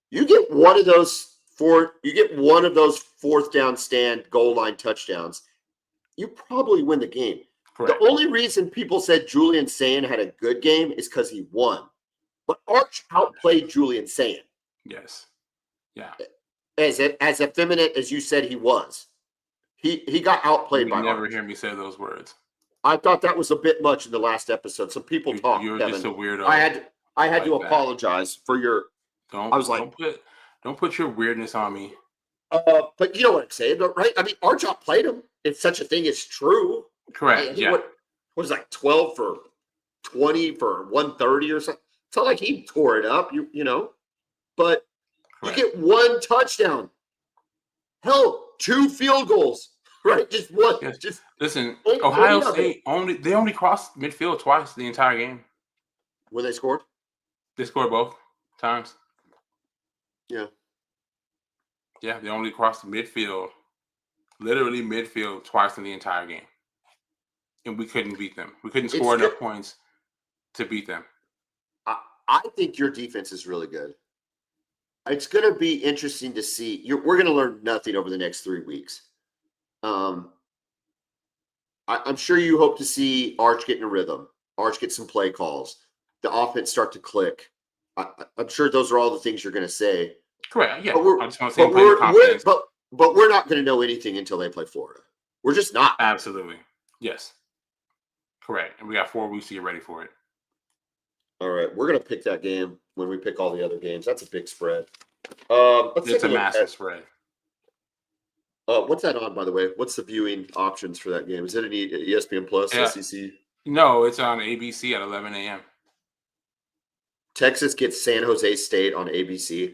You get one of those fourth down stand goal line touchdowns, you probably win the game. Correct. The only reason people said Julian Sayin had a good game is because he won. But Arch outplayed Julian Sayin. Yes. Yeah. As effeminate as you said he was. He got outplayed by Arch. You never hear me say those words. I thought that was a bit much in the last episode. Some people talk. You're Kevin. just a weirdo. I had to apologize for your. Don't put your weirdness on me. But you know what I'm saying, right? I mean, Arch played him. If such a thing is true. Correct. Yeah. What was like 12 for 20 for 130 or something? It's not like he tore it up. You know, but correct. You get one touchdown. Hell, 2 field goals. Right, just one. Yes. Just listen. Ohio State only crossed midfield twice the entire game. When they scored, they scored both times. Yeah, yeah. They only crossed midfield, literally midfield, twice in the entire game, and we couldn't beat them. We couldn't score enough points to beat them. I think your defense is really good. It's going to be interesting to see. We're going to learn nothing over the next 3 weeks. I'm sure you hope to see Arch get in a rhythm. Arch get some play calls. The offense start to click. I'm sure those are all the things you're going to say. Correct. Yeah. I just want to say confidence. But we're not going to know anything until they play Florida. We're just not. Absolutely. Yes. Correct. And we got 4 weeks to get ready for it. All right. We're going to pick that game when we pick all the other games. That's a big spread. It's a massive spread. What's that on, by the way? What's the viewing options for that game? Is it an ESPN Plus, SEC? No, it's on ABC at 11 a.m. Texas gets San Jose State on ABC.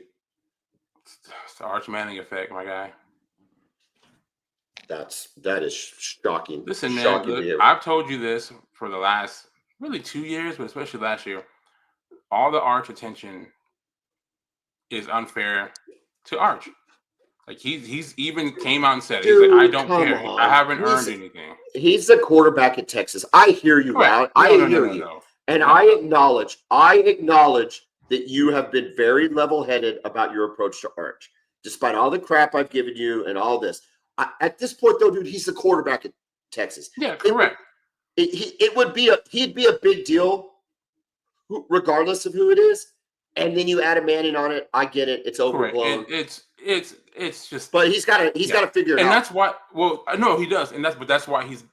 It's the Arch Manning effect, my guy. That is shocking. Listen, man, look, I've told you this for the last really 2 years, but especially last year. All the Arch attention is unfair to Arch. Like he's even came out and said, he's like, I don't care. I haven't earned anything. He's the quarterback at Texas. I hear you out. I hear you. And I acknowledge that you have been very level-headed about your approach to Arch. Despite all the crap I've given you and all this. At this point, though, dude, he's the quarterback at Texas. Yeah, correct. He'd be a big deal regardless of who it is. And then you add a Manning on it. I get it. It's overblown. It's just. But he's got to figure it out. And that's why. Well, no, he does, and that's why he's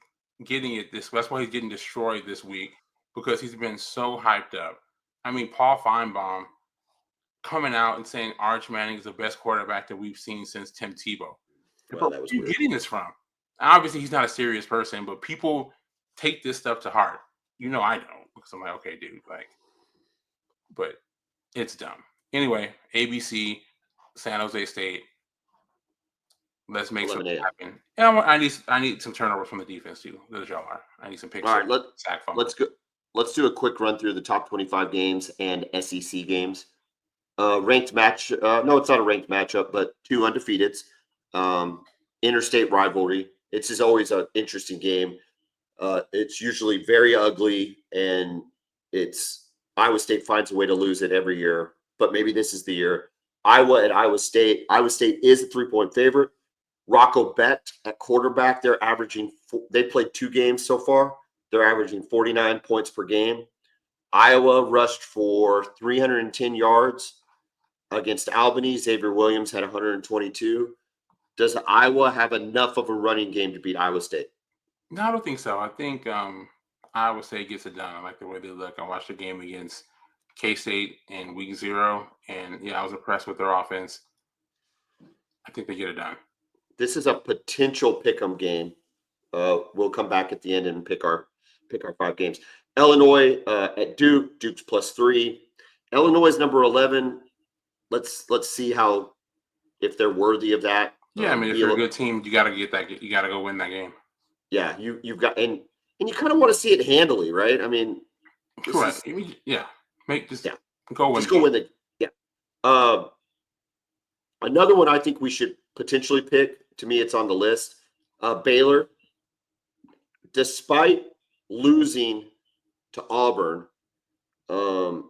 getting it. That's why he's getting destroyed this week because he's been so hyped up. I mean, Paul Feinbaum coming out and saying Arch Manning is the best quarterback that we've seen since Tim Tebow. Well, where are you getting this from? Obviously, he's not a serious person, but people take this stuff to heart. You know, I don't because I'm like, okay, dude, like, but. It's dumb. Anyway, ABC, San Jose State. Let's make 11 something a.m. happen. And I need some turnovers from the defense too. Those y'all are. I need some picks. All right, Sack let's fumbles. go. Let's do a quick run through the top 25 games and SEC games. Ranked match. No, it's not a ranked matchup, but two undefeateds. Interstate rivalry. It's just always an interesting game. It's usually very ugly, and it's Iowa State finds a way to lose it every year. But maybe this is the year. Iowa at Iowa State. Iowa State is a 3-point favorite. Rocco Bet at quarterback. They're averaging. They played 2 games so far. They're averaging 49 points per game. Iowa rushed for 310 yards against Albany. Xavier Williams had 122. Does Iowa have enough of a running game to beat Iowa State? No, I don't think so. I think Iowa State gets it done. I like the way they look. I watched the game against K-State in week 0, and yeah, I was impressed with their offense. I think they get it done. This is a potential pick'em game. We'll come back at the end and pick our 5 games. Illinois at Duke. Duke's +3. Illinois is number 11. Let's see how if they're worthy of that. Yeah, I mean, if you're a good team, you got to get that. You got to go win that game. Yeah, you've got and you kind of want to see it handily, right? I mean, correct. Yeah, go win. Just go win the another one I think we should potentially pick. To me, it's on the list. Baylor, despite losing to Auburn, their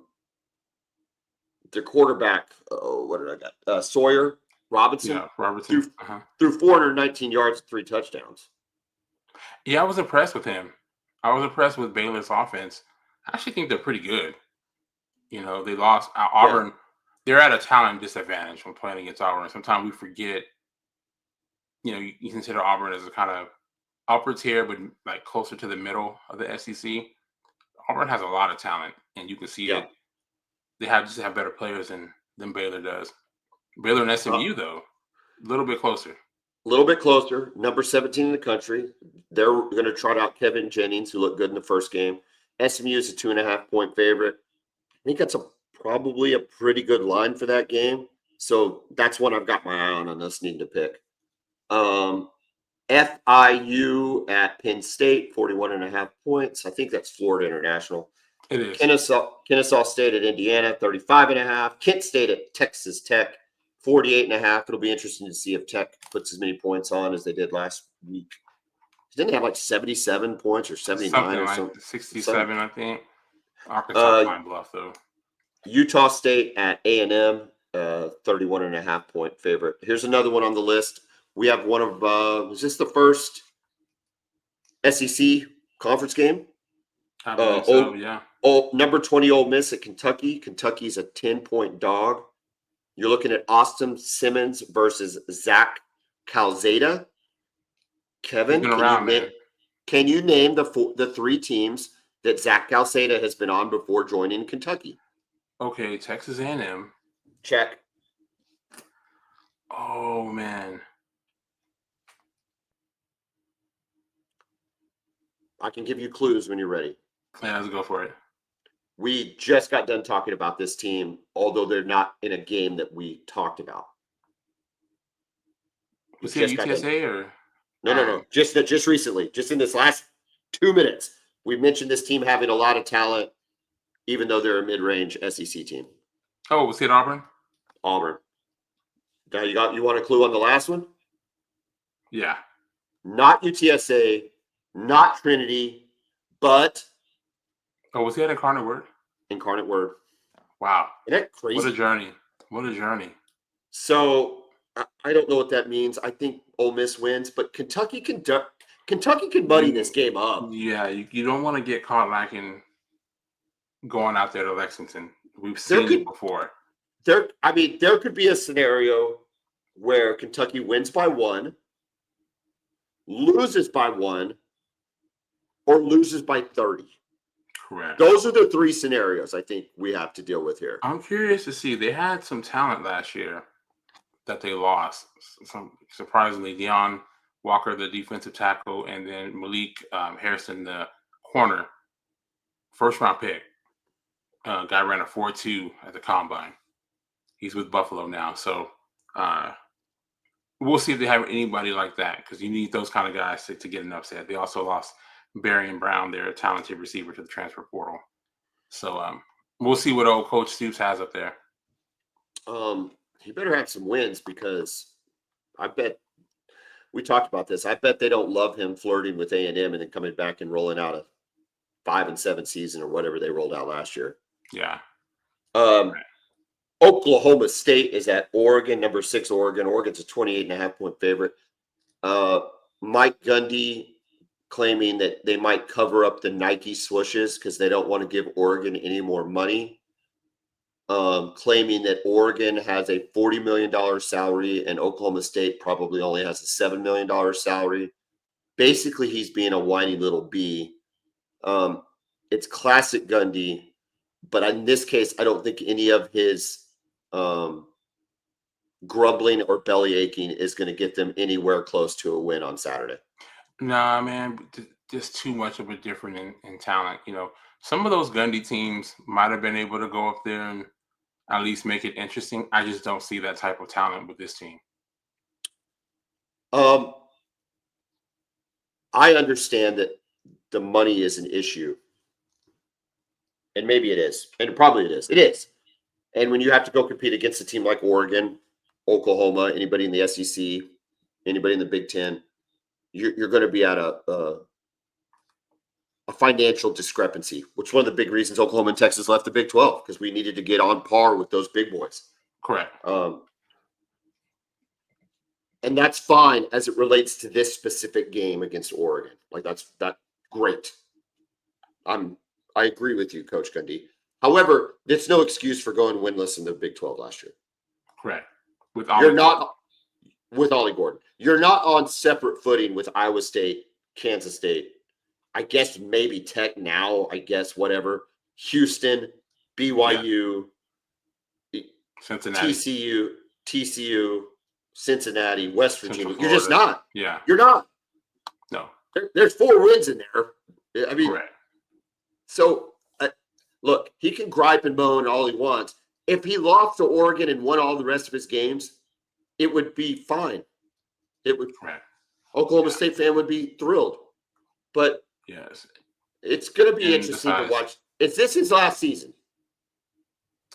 quarterback, what did I got? Sawyer Robinson. Yeah, Robertson threw 419 yards, 3 touchdowns. Yeah, I was impressed with him. I was impressed with Baylor's offense. I actually think they're pretty good. They lost Auburn. Yeah. They're at a talent disadvantage when playing against Auburn. Sometimes we forget. You consider Auburn as a kind of upper tier, but like closer to the middle of the SEC. Auburn has a lot of talent, and you can see it. They just have better players than Baylor does. Baylor and SMU though, a little bit closer. A little bit closer. Number 17 in the country. They're going to trot out Kevin Jennings, who looked good in the first game. SMU is a 2.5-point favorite. I think that's probably a pretty good line for that game. So that's one I've got my eye on us needing to pick. FIU at Penn State, 41.5 points. I think that's Florida International. It is. Kennesaw State at Indiana, 35.5. Kent State at Texas Tech, 48.5. It'll be interesting to see if Tech puts as many points on as they did last week. Didn't they have like 77 points or 79 or something? 67, I think. Arkansas Pine Bluff, though. Utah State at A&M, 31.5-point favorite. Here's another one on the list. We have one of, is this the first SEC conference game? I believe so, yeah. Number 20 Ole Miss at Kentucky. Kentucky's a 10-point dog. You're looking at Austin Simmons versus Zach Calzada. Kevin, can you name the 3 teams that Zach Calzada has been on before joining Kentucky? Okay, Texas A&M. Check. Oh, man. I can give you clues when you're ready. Yeah, let's go for it. We just got done talking about this team, although they're not in a game that we talked about. Was it UTSA or? No. Just recently, just in this last 2 minutes, we mentioned this team having a lot of talent, even though they're a mid-range SEC team. Oh, was it Auburn? Auburn. Now you want a clue on the last one? Yeah. Not UTSA, not Trinity, but. Oh, was he at Incarnate Word? Incarnate Word. Wow. Isn't that crazy? What a journey. So I don't know what that means. I think Ole Miss wins, but Kentucky can muddy this game up. Yeah, you don't want to get caught lacking going out there to Lexington. We've seen it before. There could be a scenario where Kentucky wins by 1, loses by 1, or loses by 30. Correct. Those are the 3 scenarios I think we have to deal with here. I'm curious to see. They had some talent last year that they lost. Surprisingly, Deion Walker, the defensive tackle, and then Malik Harrison, the corner, first-round pick. Guy ran a 4.2 at the combine. He's with Buffalo now. So we'll see if they have anybody like that because you need those kind of guys to get an upset. They also lost Barry Brown, their talented receiver, to the transfer portal. So we'll see what old Coach Stoops has up there. He better have some wins because I bet we talked about this. I bet they don't love him flirting with A&M and then coming back and rolling out a 5-7 season or whatever they rolled out last year. Yeah. Oklahoma State is at Oregon, number 6 Oregon. Oregon's a 28.5-point favorite. Mike Gundy claiming that they might cover up the Nike swooshes because they don't want to give Oregon any more money. Claiming that Oregon has a $40 million salary and Oklahoma State probably only has a $7 million salary. Basically, he's being a whiny little bee. It's classic Gundy, but in this case, I don't think any of his grumbling or belly aching is going to get them anywhere close to a win on Saturday. Nah, man, just too much of a difference in talent. Some of those Gundy teams might have been able to go up there and at least make it interesting. I just don't see that type of talent with this team. I understand that the money is an issue. And maybe it is. And probably it is. It is. And when you have to go compete against a team like Oregon, Oklahoma, anybody in the SEC, anybody in the Big Ten, you're going to be at a financial discrepancy, which is one of the big reasons Oklahoma and Texas left the Big 12, because we needed to get on par with those big boys. Correct. And that's fine as it relates to this specific game against Oregon. Like that's great. I agree with you, Coach Gundy. However, it's no excuse for going winless in the Big 12 last year. Correct. With Ollie Gordon. You're not on separate footing with Iowa State, Kansas State. I guess maybe Tech now, whatever. Houston, BYU, Cincinnati, TCU, Cincinnati, West Virginia. You're just Florida. not. Yeah. You're not. No. There's 4 wins in there. I mean, correct. So, look, he can gripe and moan all he wants. If he lost to Oregon and won all the rest of his games, it would be fine. It would. Correct. Oklahoma State fan would be thrilled. But yes, it's going to be interesting to watch. Is this his last season?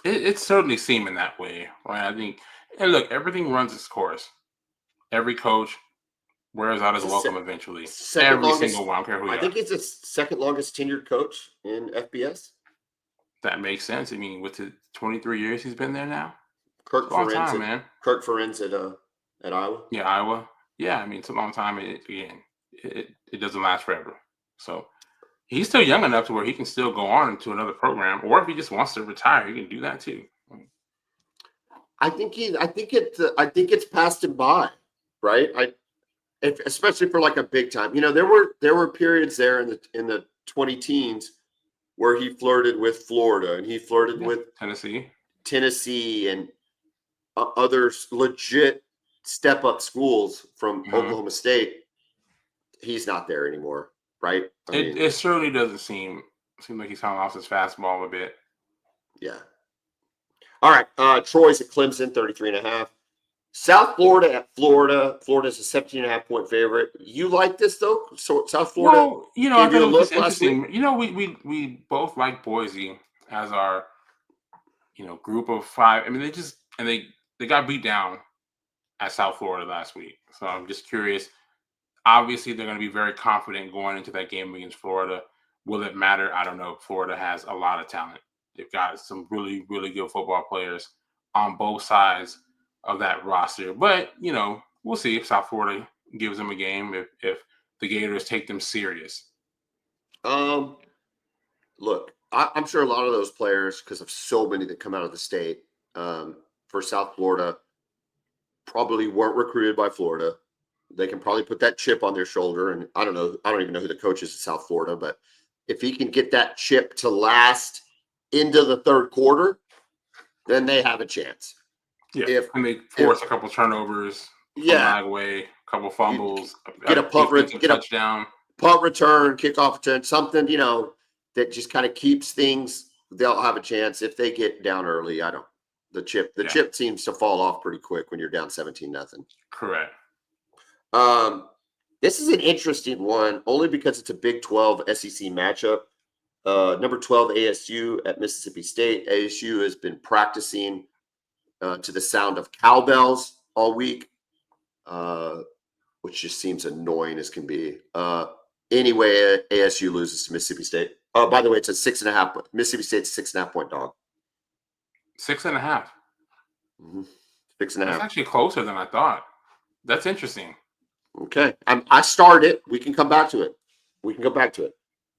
It's certainly seeming that way, right? I think, and look, everything runs its course. Every coach wears out his welcome eventually. Every single one, I don't care who you are. I think he's the second longest tenured coach in FBS. That makes sense. I mean, with the 23 years he's been there now. Kirk Ferentz, man. Kirk Ferentz at Iowa. Yeah, Iowa. Yeah, I mean, it's a long time. It doesn't last forever. So he's still young enough to where he can still go on to another program, or if he just wants to retire, he can do that too. I think it's passed him by, right? Especially for like a big time. There were periods there in the 20 teens where he flirted with Florida and he flirted with Tennessee and other legit step up schools from Oklahoma State. He's not there anymore, right? It certainly doesn't seem like he's kind of lost his fastball a bit. Yeah. All right. Troy's at Clemson, 33.5. South Florida at Florida. Florida's a 17.5-point favorite. You like this though? So South Florida. Well, I thought it was interesting. We both like Boise as our group of 5. I mean, they got beat down at South Florida last week. So I'm just curious. Obviously, they're going to be very confident going into that game against Florida. Will it matter? I don't know. Florida has a lot of talent. They've got some really, really good football players on both sides of that roster. But, we'll see if South Florida gives them a game, if the Gators take them serious. Look, I'm sure a lot of those players, because of so many that come out of the state for South Florida, probably weren't recruited by Florida. They can probably put that chip on their shoulder. And I don't even know who the coach is at South Florida, but if he can get that chip to last into the third quarter, then they have a chance. Yeah, and they force a couple turnovers, away, a couple fumbles, get a touchdown, punt return, kickoff return, something that just kind of keeps things. They'll have a chance if they get down early. I don't. The chip seems to fall off pretty quick when you're down 17-0. Correct. This is an interesting one only because it's a Big 12 SEC matchup. Number 12 ASU at Mississippi State. ASU has been practicing to the sound of cowbells all week, which just seems annoying as can be. Anyway, ASU loses to Mississippi State. Oh, by the way, it's a 6.5. Mississippi State's 6.5 point dog. 6.5. 6.5. That's actually closer than I thought. That's interesting. Okay. I started. We can come back to it.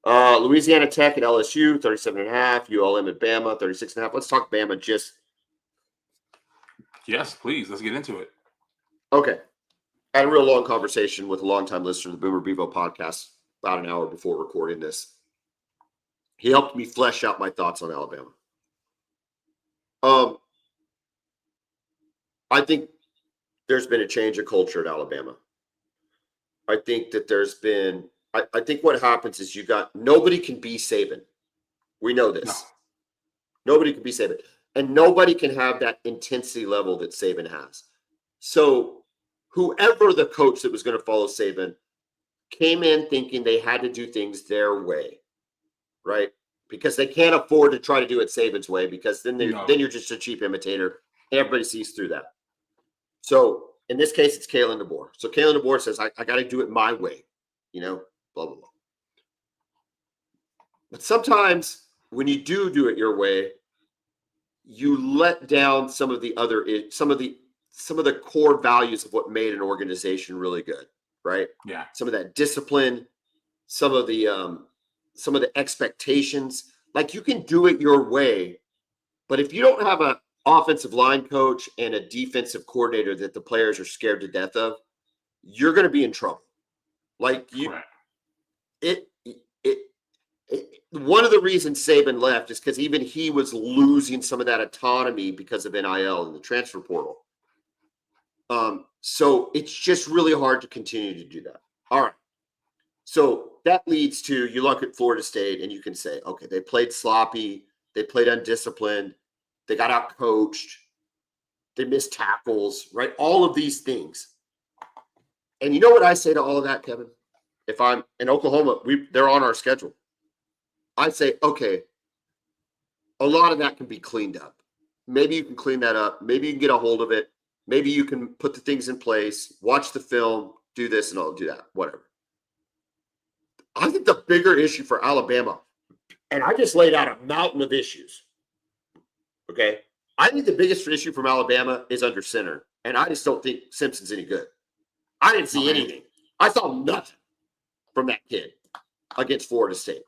Louisiana Tech at LSU, 37.5. ULM at Bama, 36.5. Let's talk Bama just. Yes, please. Let's get into it. Okay. I had a real long conversation with a longtime listener of the Boomer Bevo podcast about an hour before recording this. He helped me flesh out my thoughts on Alabama. I think there's been a change of culture at Alabama. I think that there's been I think what happens is nobody can be Saban. We know this. No. Nobody can be Saban. And nobody can have that intensity level that Saban has. So whoever the coach that was going to follow Saban came in thinking they had to do things their way, right? Because they can't afford to try to do it Saban's way, because then you're just a cheap imitator. Everybody sees through that. So in this case, it's Kalen DeBoer. So Kalen DeBoer says, I got to do it my way, blah, blah, blah. But sometimes when you do it your way, you let down some of the core values of what made an organization really good, right? Yeah. Some of that discipline, some of the expectations. Like, you can do it your way, but if you don't have an offensive line coach and a defensive coordinator that the players are scared to death of, you're going to be in trouble. Like, one of the reasons Saban left is because even he was losing some of that autonomy because of NIL and the transfer portal. So it's just really hard to continue to do that. All right. So that leads to, you look at Florida State and you can say, okay, they played sloppy, they played undisciplined, they got out coached, they missed tackles, right? All of these things. And you know what I say to all of that, Kevin? If I'm in Oklahoma, they're on our schedule. I say, okay, a lot of that can be cleaned up. Maybe you can clean that up. Maybe you can get a hold of it. Maybe you can put the things in place, watch the film, do this and I'll do that, whatever. I think the bigger issue for Alabama, and I just laid out a mountain of issues, okay? I think the biggest issue from Alabama is under center, and I just don't think Simpson's any good. I didn't see anything. I saw nothing from that kid against Florida State.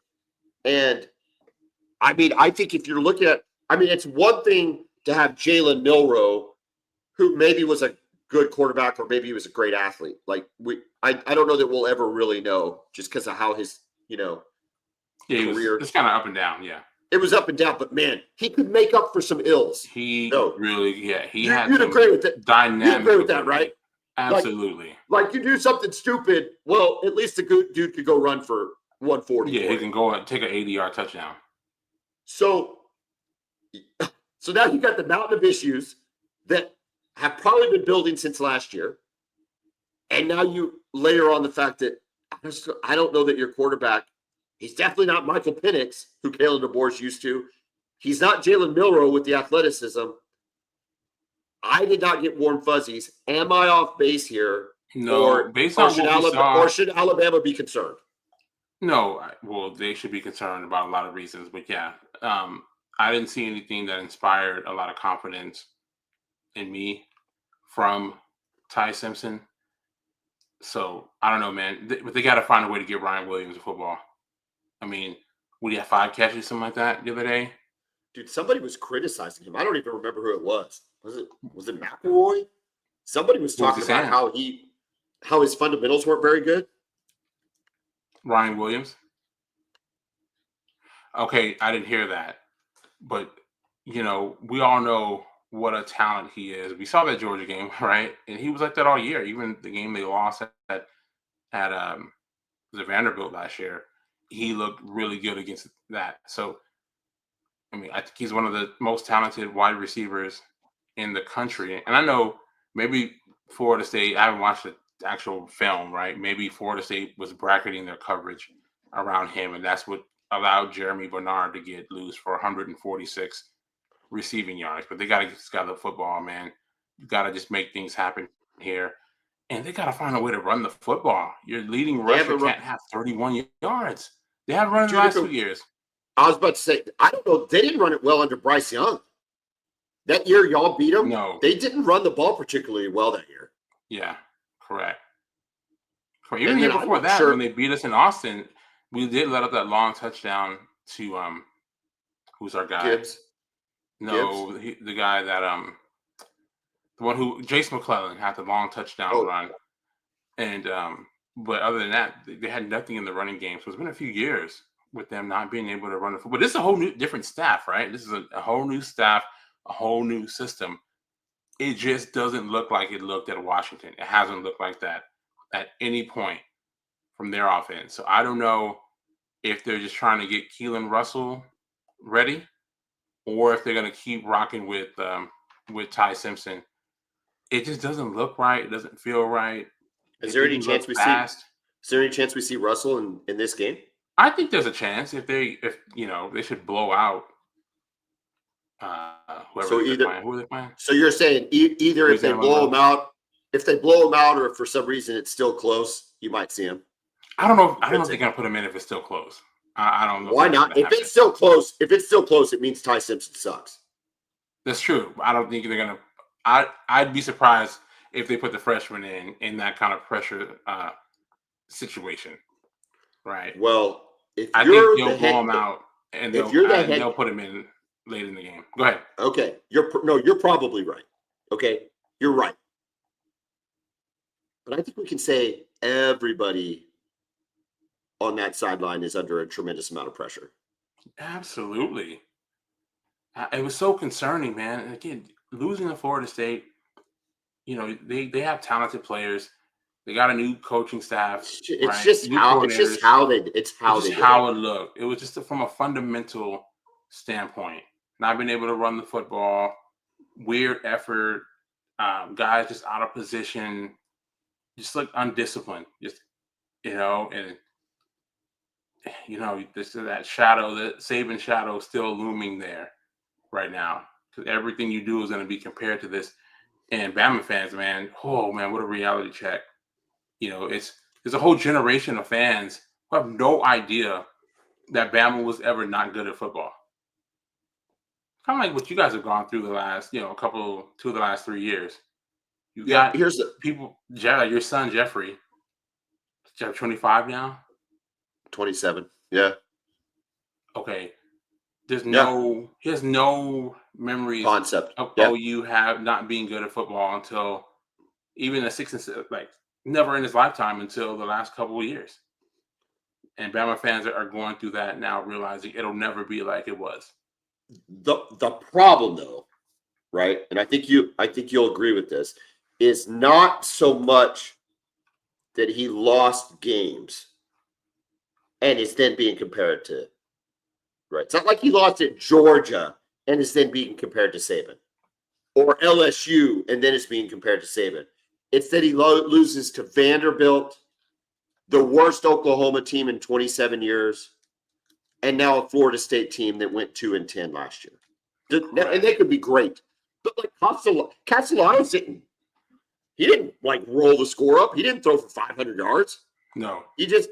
And, I think if you're looking at – it's one thing to have Jalen Milroe, who maybe was a good quarterback or maybe he was a great athlete. Like, I don't know that we'll ever really know, just because of how his, career. It's kind of up and down, yeah. It was up and down, but man, he could make up for some ills. He had you'd agree with that. Dynamic. You agree with that, right? Absolutely. Like you do something stupid, well, at least the good dude could go run for 140. Yeah, he can go and take an 80-yard touchdown. So now you got the mountain of issues that have probably been building since last year. And now you layer on the fact that I don't know that your quarterback, he's definitely not Michael Penix, who Kalen DeBoer's used to. He's not Jalen Milroe with the athleticism. I did not get warm fuzzies. Am I off base here? No, should Alabama be concerned? No, well, they should be concerned about a lot of reasons. But yeah, I didn't see anything that inspired a lot of confidence in me from Ty Simpson. So I don't know, man. But they got to find a way to get Ryan Williams a football. Would he have 5 catches, something like that, the other day? Dude, somebody was criticizing him. I don't even remember who it was. Was it McElroy? Somebody was talking about how his fundamentals weren't very good. Ryan Williams? Okay, I didn't hear that. But, we all know what a talent he is. We saw that Georgia game, right? And he was like that all year. Even the game they lost at Vanderbilt last year, he looked really good against that. So, I think he's one of the most talented wide receivers in the country. And I know maybe Florida State, I haven't watched the actual film, right? Maybe Florida State was bracketing their coverage around him, and that's what allowed Jeremy Bernard to get loose for 146 receiving yards. But they got to get this guy the football, man. You got to just make things happen here. And they got to find a way to run the football. Your leading rusher can't have 31 yards. They haven't run in the last 2 years. I was about to say, I don't know. They didn't run it well under Bryce Young. That year, y'all beat them. No. They didn't run the ball particularly well that year. Yeah, correct. Even the year before that, when they beat us in Austin, we did let up that long touchdown to who's our guy? Gibbs. No, the guy that the one who Jace McClellan had the long touchdown run, and but other than that, they had nothing in the running game. So it's been a few years with them not being able to run the football. But this is a whole new, different staff, right? This is a whole new staff, a whole new system. It just doesn't look like it looked at Washington. It hasn't looked like that at any point from their offense. So I don't know if they're just trying to get Keelan Russell ready, or if they're going to keep rocking with Ty Simpson. It just doesn't look right. It doesn't feel right. Is there any chance we see? Is there any chance we see Russell in this game? I think there's a chance if they should blow out whoever so they're playing. Who are they playing? So you're saying either if they blow them out, or if for some reason it's still close, you might see him. I don't know. I don't know if they're gonna put him in if it's still close. I don't know. Why not? If it's still close, it means Ty Simpson sucks. That's true. I don't think they're gonna. I'd be surprised if they put the freshman in that kind of pressure situation. Right. Well, I think they'll blow him out, and they'll put him in late in the game. Go ahead. Okay. You're probably right. Okay. You're right. But I think we can say everybody on that sideline is under a tremendous amount of pressure. Absolutely. It was so concerning, man. And again, losing to Florida State, they have talented players. They got a new coaching staff. It's just how it looked. It was just from a fundamental standpoint. Not being able to run the football, weird effort, guys just out of position, just like undisciplined. Just and this that shadow, that Saban shadow, still looming there right now. Because everything you do is going to be compared to this. And Bama fans, man, oh man, what a reality check. There's a whole generation of fans who have no idea that Bama was ever not good at football. Kind of like what you guys have gone through the last, 2 of the last 3 years. Here's the people, your son Jeffrey, 25 now? 27. Yeah. Okay. He has no memories concept of OU have not being good at football until even a 6 and 7, never in his lifetime until the last couple of years. And Bama fans are going through that now, realizing it'll never be like it was. The problem, though, right? And I think you'll agree with this, is not so much that he lost games and is then being compared to, right? It's not like he lost at Georgia and is then being compared to Saban, or LSU and then is being compared to Saban. It's that he loses to Vanderbilt, the worst Oklahoma team in 27 years, and now a Florida State team that went 2-10 last year. And they could be great. But Castellanos didn't roll the score up. He didn't throw for 500 yards. No. He just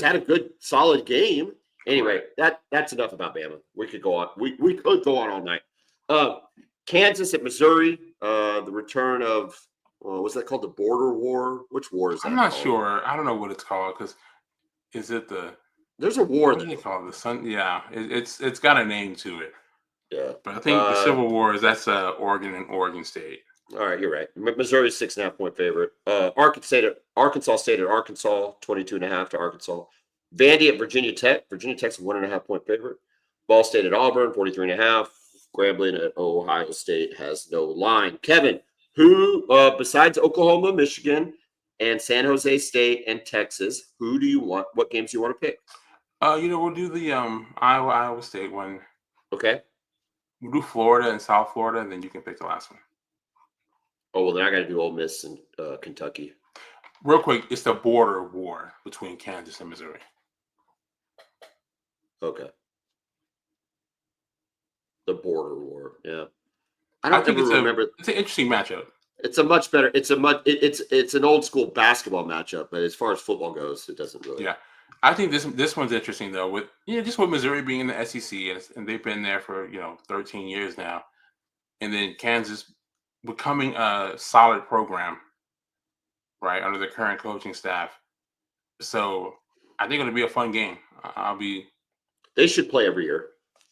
had a good, solid game. Anyway, that's enough about Bama. We could go on. We could go on all night. Kansas at Missouri, the return of, what's that called? The border war? Which war is that? I'm not sure. I don't know what it's called, because is it there's a war that they call it? The Sun? Yeah, it's got a name to it. Yeah, but I think the Civil War that's Oregon and Oregon State. All right, you're right. Missouri's 6.5-point favorite. Arkansas State at Arkansas, 22.5 to Arkansas. Vandy at Virginia Tech. Virginia Tech's a 1.5-point favorite. Ball State at Auburn, 43.5. Grambling at Ohio State has no line. Kevin, who besides Oklahoma, Michigan, and San Jose State and Texas, who do you want? What games do you want to pick? We'll do the Iowa State one. Okay. We'll do Florida and South Florida, and then you can pick the last one. Oh, well, then I got to do Ole Miss and Kentucky. Real quick, it's the border war between Kansas and Missouri. Okay. The border war. Yeah. I think remember. It's an interesting matchup. It's a much better. It's an old school basketball matchup, but as far as football goes, it doesn't really. Yeah, I think this one's interesting though. With just with Missouri being in the SEC and they've been there for 13 years now, and then Kansas becoming a solid program, right, under the current coaching staff. So I think it'll be a fun game. They should play every year.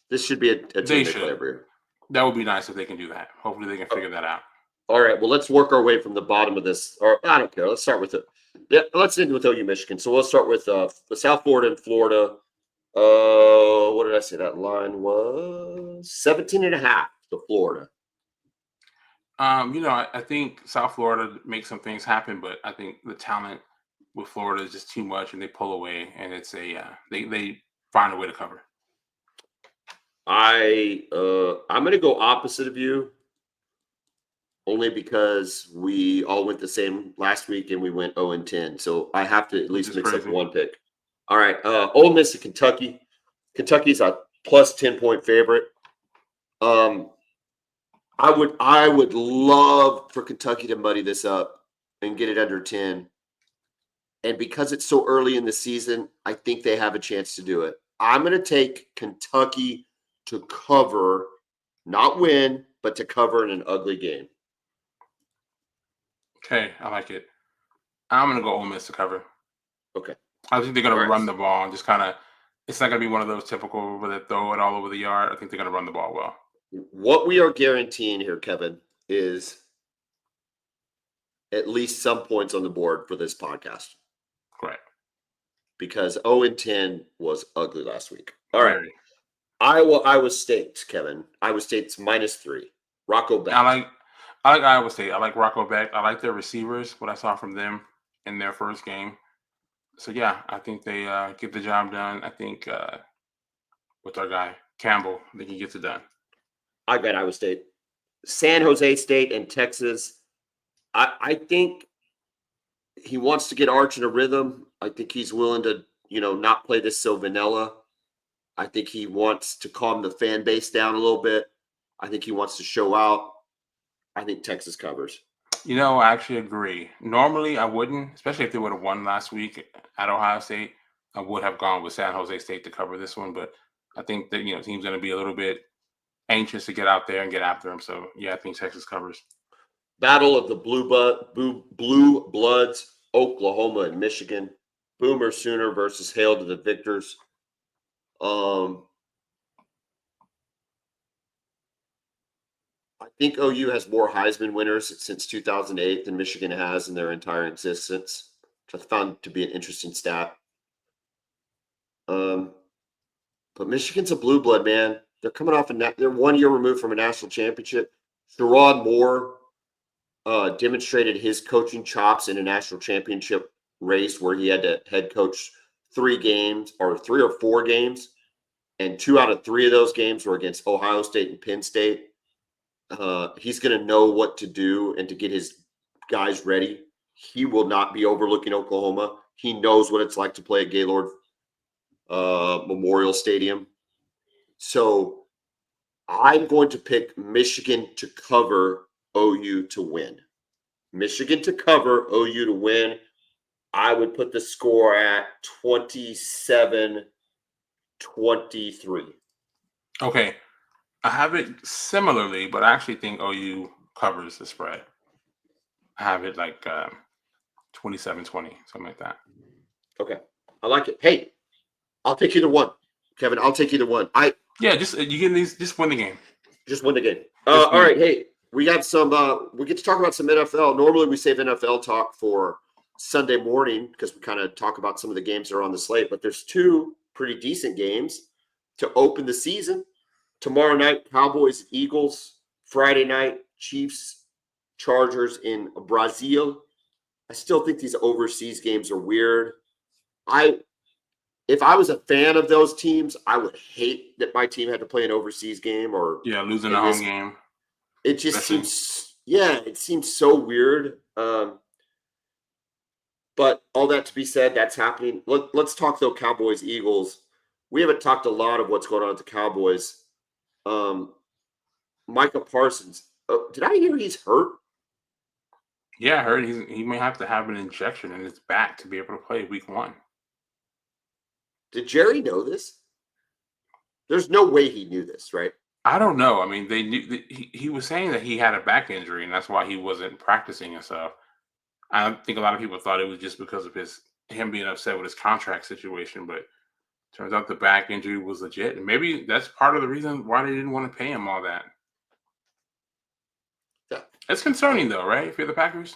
This should be a team they play every year. That would be nice if they can do that. Hopefully they can figure that out. All right. Well, let's work our way from the bottom of this. Or I don't care. Let's start with it. Yeah, let's end with OU Michigan. So we'll start with the South Florida and Florida. What did I say? That line was 17.5 to Florida. I think South Florida makes some things happen, but I think the talent with Florida is just too much, and they pull away, and it's they find a way to cover. I'm going to go opposite of you, only because we all went the same last week and we went 0-10. So I have to at least mix up one pick. All right, Ole Miss and Kentucky. Kentucky's a plus 10-point favorite. I would love for Kentucky to muddy this up and get it under 10. And because it's so early in the season, I think they have a chance to do it. I'm going to take Kentucky to cover, not win, but to cover in an ugly game. Okay, I like it. I'm going to go Ole Miss to cover. Okay. I think they're going to run the ball and just kind of – it's not going to be one of those typical where they throw it all over the yard. I think they're going to run the ball well. What we are guaranteeing here, Kevin, is at least some points on the board for this podcast. Correct. Because 0-10 was ugly last week. All right. Iowa State, Kevin. Iowa State's -3. Rocco Becht. I like Iowa State. I like Rocco Becht. I like their receivers, what I saw from them in their first game. So, yeah, I think they get the job done. I think with our guy, Campbell, I think he gets it done. I got Iowa State. San Jose State and Texas. I think he wants to get Arch in a rhythm. I think he's willing to, not play this so vanilla. I think he wants to calm the fan base down a little bit. I think he wants to show out. I think Texas covers. I actually agree. Normally, I wouldn't, especially if they would have won last week at Ohio State. I would have gone with San Jose State to cover this one, but I think that team's going to be a little bit anxious to get out there and get after him. So, yeah, I think Texas covers. Battle of the Blue Bloods, Oklahoma and Michigan. Boomer Sooner versus Hail to the Victors. I think OU has more Heisman winners since 2008 than Michigan has in their entire existence, which I found to be an interesting stat. But Michigan's a blue blood, man. They're coming off they're 1 year removed from a national championship. Sherrod Moore demonstrated his coaching chops in a national championship race where he had to head coach 3 or 4 games, and 2 out of 3 of those games were against Ohio State and Penn State. He's going to know what to do and to get his guys ready. He will not be overlooking Oklahoma. He knows what it's like to play at Gaylord Memorial Stadium. So I'm going to pick Michigan to cover, OU to win. Michigan to cover, OU to win. I would put the score at 27-23. Okay. I have it similarly, but I actually think OU covers the spread. I have it like 27-20, something like that. Okay. I like it. Hey, I'll take either one. Kevin, I'll take either one. Just win the game. Just win the game. All right. Hey, we have some we get to talk about some NFL. Normally we save NFL talk for Sunday morning because we kind of talk about some of the games that are on the slate, but there's 2 pretty decent games to open the season. Tomorrow night, Cowboys, Eagles. Friday night, Chiefs, Chargers in Brazil. I still think these overseas games are weird. if I was a fan of those teams, I would hate that my team had to play an overseas game or losing in a home this. game. It just Especially. it seems so weird. But all that to be said, that's happening. Let's talk though, Cowboys, Eagles. We haven't talked a lot of what's going on with the Cowboys. Micah Parsons. Did I hear he's hurt? Yeah, I heard he may have to have an injection in his back to be able to play week 1. Did Jerry know this? There's no way he knew this, right? I don't know. I mean, they knew he was saying that he had a back injury, and that's why he wasn't practicing and stuff. I think a lot of people thought it was just because of him being upset with his contract situation, but turns out the back injury was legit, and maybe that's part of the reason why they didn't want to pay him all that. It's concerning, though, right? If you're the Packers.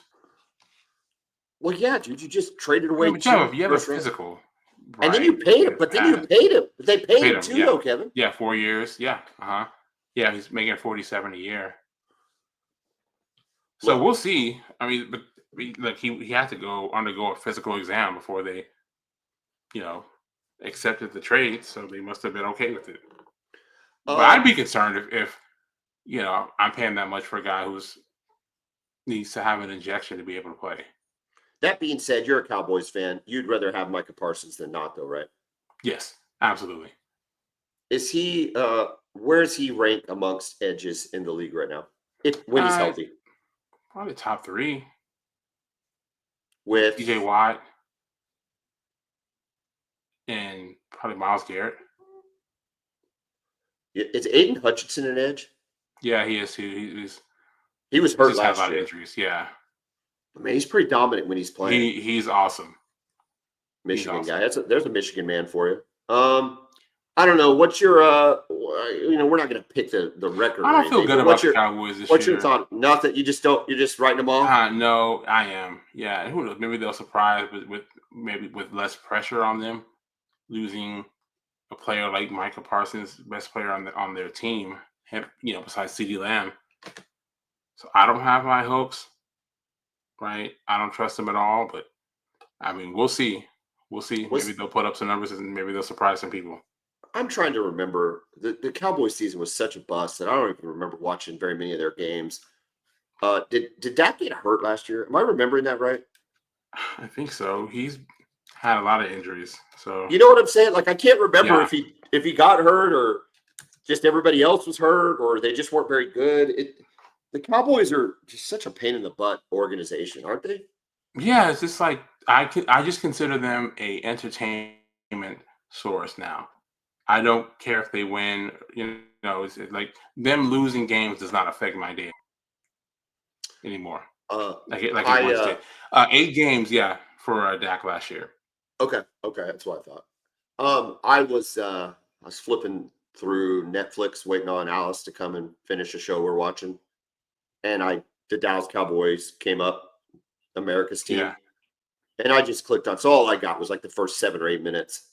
Well, yeah, dude, you just traded away. If you have a physical, right, and then you paid him, but then you paid him. They paid him too, though, Kevin. Yeah, 4 years. Yeah, yeah, he's making $47 a year. So we'll see. I mean, but like he had to undergo a physical exam before they, accepted the trade. So they must have been okay with it. But I'd be concerned if I'm paying that much for a guy who's needs to have an injection to be able to play. That being said, you're a Cowboys fan. You'd rather have Micah Parsons than not, though, right? Yes, absolutely. Is he? Where is he ranked amongst edges in the league right now? When he's healthy, probably top 3 with DJ Watt and probably Myles Garrett. Is Aiden Hutchinson an edge? Yeah, he is. He was hurt last year. Had a lot of injuries. Yeah. I mean, he's pretty dominant when he's playing. He's awesome. Michigan guy. There's a Michigan man for you. I don't know. What's your we're not going to pick the record. I don't feel good about the Cowboys this year. What's your thought? Nothing. You just don't. You're just writing them off. No, I am. Yeah. Who knows? Maybe they'll surprise with less pressure on them, losing a player like Micah Parsons, best player on their team. Besides CeeDee Lamb. So I don't have high hopes. Right? I don't trust them at all, but I mean, we'll see. We'll see. Maybe they'll put up some numbers and maybe they'll surprise some people. I'm trying to remember. The Cowboys season was such a bust that I don't even remember watching very many of their games. Did Dak get hurt last year? Am I remembering that right? I think so. He's had a lot of injuries. So you know what I'm saying? Like I can't remember if he got hurt or just everybody else was hurt or they just weren't very good. The Cowboys are just such a pain in the butt organization, aren't they? Yeah, it's just like I just consider them a entertainment source now. I don't care if they win. It's like them losing games does not affect my day anymore. Like it once did. 8 games, yeah, for Dak last year. Okay, that's what I thought. I was flipping through Netflix, waiting on Alice to come and finish a show we're watching. And the Dallas Cowboys came up, America's team. Yeah. And I just clicked on. So all I got was like the first 7 or 8 minutes.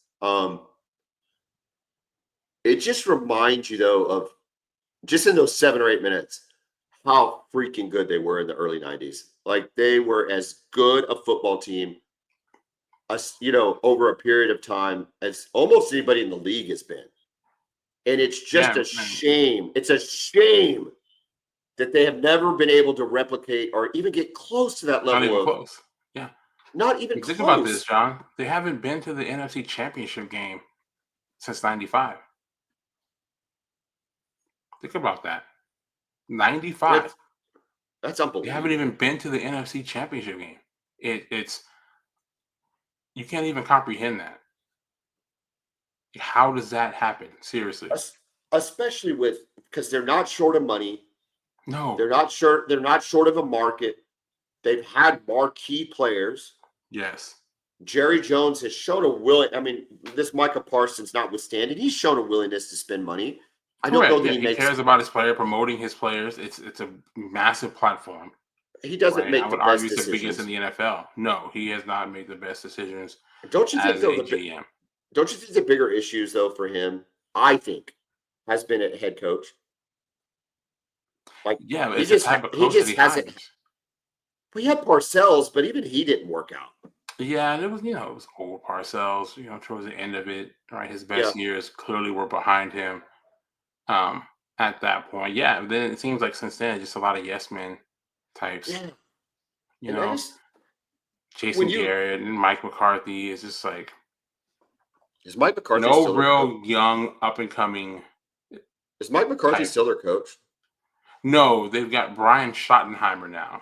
It just reminds you though of just in those 7 or 8 minutes, how freaking good they were in the early 90s. Like they were as good a football team, over a period of time as almost anybody in the league has been. And it's just a shame. It's a shame that they have never been able to replicate or even get close to that level. Not even close. Yeah. Not even close. Think about this, John. They haven't been to the NFC Championship game since 95. Think about that. 95. That's unbelievable. They haven't even been to the NFC Championship game. It's you can't even comprehend that. How does that happen? Seriously. Especially because they're not short of money. No. They're not short of a market. They've had marquee players. Yes. Jerry Jones has shown this Micah Parsons notwithstanding, he's shown a willingness to spend money. I don't know that he cares about his player, promoting his players. It's a massive platform. He doesn't make the best decisions. He's the biggest in the NFL. No, he has not made the best decisions. Don't you think GM. Don't you think the bigger issues though for him, I think, has been at head coach? Like yeah, but he just hasn't. We had Parcells, but even he didn't work out. Yeah, and it was old Parcells, towards the end of it, right? His Yeah, best years clearly were behind him. Um, at that point, yeah. And then it seems like since then, just a lot of yes men types. yeah. You And I know, just when Jason you Garrett and Mike McCarthy is just like is Mike McCarthy no still their coach? real young up and coming Is Mike McCarthy type. still their coach? No, they've got Brian Schottenheimer now.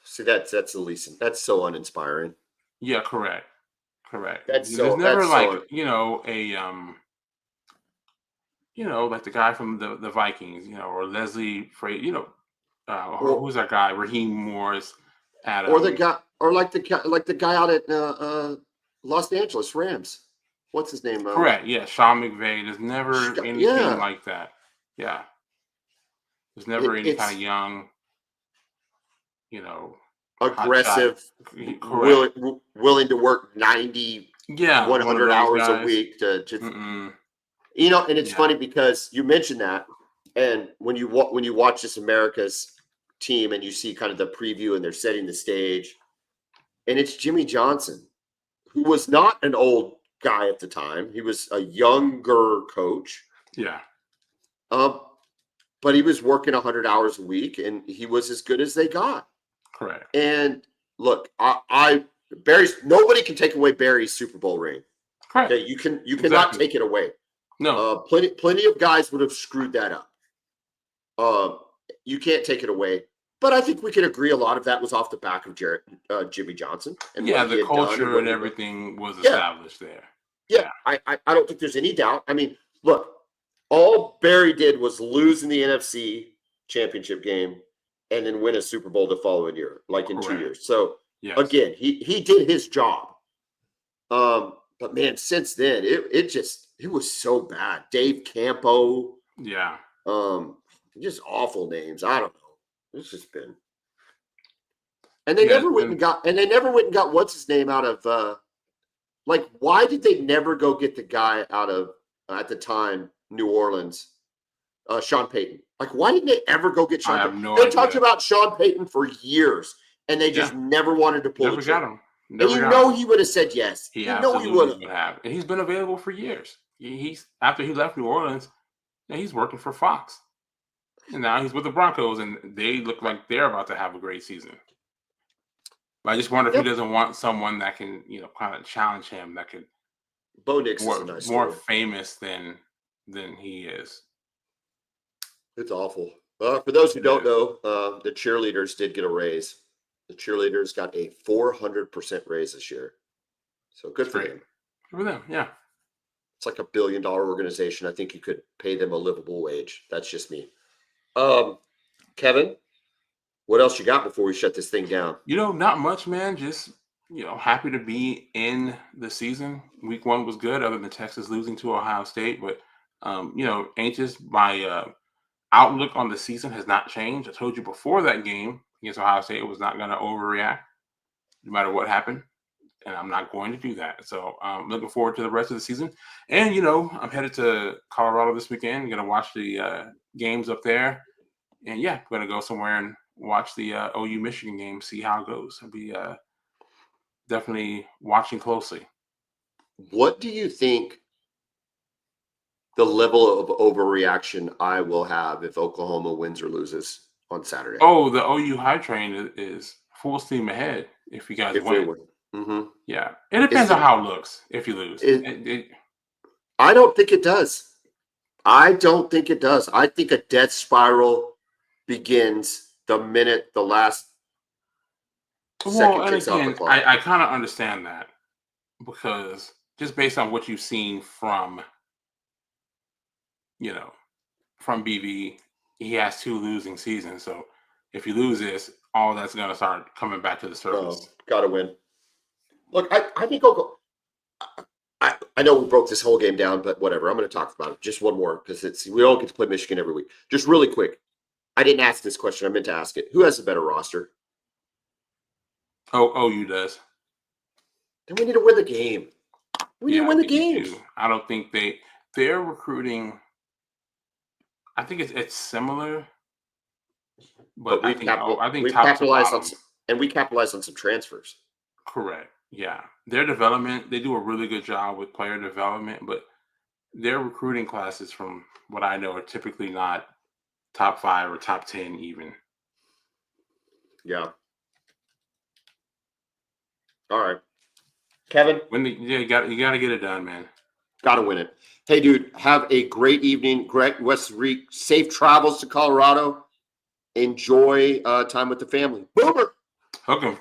See, that's the least. That's so uninspiring. Yeah, correct, correct. That's There's so never that's like so a like the guy from the Vikings, or Leslie Fra or or who's that guy? Raheem Morris at or the guy or like the guy out at Los Angeles Rams. What's his name? correct, yeah, Sean McVay. There's never anything Yeah, like that. Yeah, there's never any kind of it's young, you know, hot shot. aggressive, Correct. willing to work 90, Yeah, one of 100 those hours a guys. week to just Mm-mm. and it's Yeah, funny because you mentioned that, and when you watch this America's team and you see kind of the preview and they're setting the stage, and it's Jimmy Johnson, who was not an old guy at the time. He was a younger coach, yeah, um, but he was working 100 hours a week, and he was as good as they got. correct. And look, I Barry's nobody can take away Barry's Super Bowl ring. Correct. Okay, you cannot Exactly. take it away. No. Plenty of guys would have screwed that up. Um, you can't take it away. But I think we can agree a lot of that was off the back of Jimmy Johnson and Yeah, what he the had done and culture what and he had done. everything was Yeah, established there. yeah. Yeah. I don't think there's any doubt. I mean, look, all Barry did was lose in the NFC championship game and then win a Super Bowl the following year, like in 2 Correct. years. So Yes. again, he did his job. But man, since then, it was so bad. Dave Campo, Yeah. um, just awful names. I don't know. It's just been and they Yeah. never went and got what's his name out of like why did they never go get the guy out of at the time New Orleans, Sean Payton? Like why didn't they ever go get I Sean have Payton? no They talked idea. about Sean Payton for years and they Yeah. just never wanted to pull the Never got trigger. him. And Never got him. he would have said yes. He You know he would absolutely have. would have. And he's been available for years. He's after he left New Orleans, he's working for Fox. And now he's with the Broncos and they look like they're about to have a great season. But I just wonder if he Yep. doesn't want someone that can, kind of challenge him, that could Bo Nix is a more nice more story. famous than he is. It's awful. For those who It don't is. know, the cheerleaders did get a raise. The cheerleaders got a 400% raise this year. So good It's for great. them. Good for them. Yeah. It's like $1 billion organization. I think you could pay them a livable wage. That's just me. Kevin, what else you got before we shut this thing down? Not much, man. Just, happy to be in the season. Week 1 was good, other than Texas losing to Ohio State. But, anxious. My outlook on the season has not changed. I told you before that game against Ohio State was not going to overreact no matter what happened. And I'm not going to do that. So looking forward to the rest of the season. And, I'm headed to Colorado this weekend. I'm going to watch the games up there. And yeah, I'm going to go somewhere and watch the OU Michigan game, see how it goes. I'll be definitely watching closely. What do you think the level of overreaction I will have if Oklahoma wins or loses on Saturday? Oh, the OU high train is full steam ahead if you guys If they win. win. Mm-hmm. Yeah. It depends on how it looks if you lose. I don't think it does. I don't think it does. I think a death spiral begins the minute the last second And kicks off the again, clock. I kind of understand that because just based on what you've seen you know, from BV, he has 2 losing seasons. So if you lose this, all that's going to start coming back to the surface. Got to win. Look, I think I know we broke this whole game down, but whatever. I'm going to talk about it. Just one more because we all get to play Michigan every week. Just really quick. I didn't ask this question. I meant to ask it. Who has a better roster? Oh, OU does. Then we need to win the game. We need to I win the think you games. do. I don't think they're recruiting. I think it's similar, but But I think we've top to capitalized on bottom. we capitalized on some transfers. Correct. Yeah, their development, they do a really good job with player development, but their recruiting classes, from what I know, are typically not top 5 or top 10 even. Yeah. All right. Kevin, You got to get it done, man. got to win it. Hey, dude, have a great evening. Greg Westreek, safe travels to Colorado. Enjoy time with the family. Boomer. Hook 'em.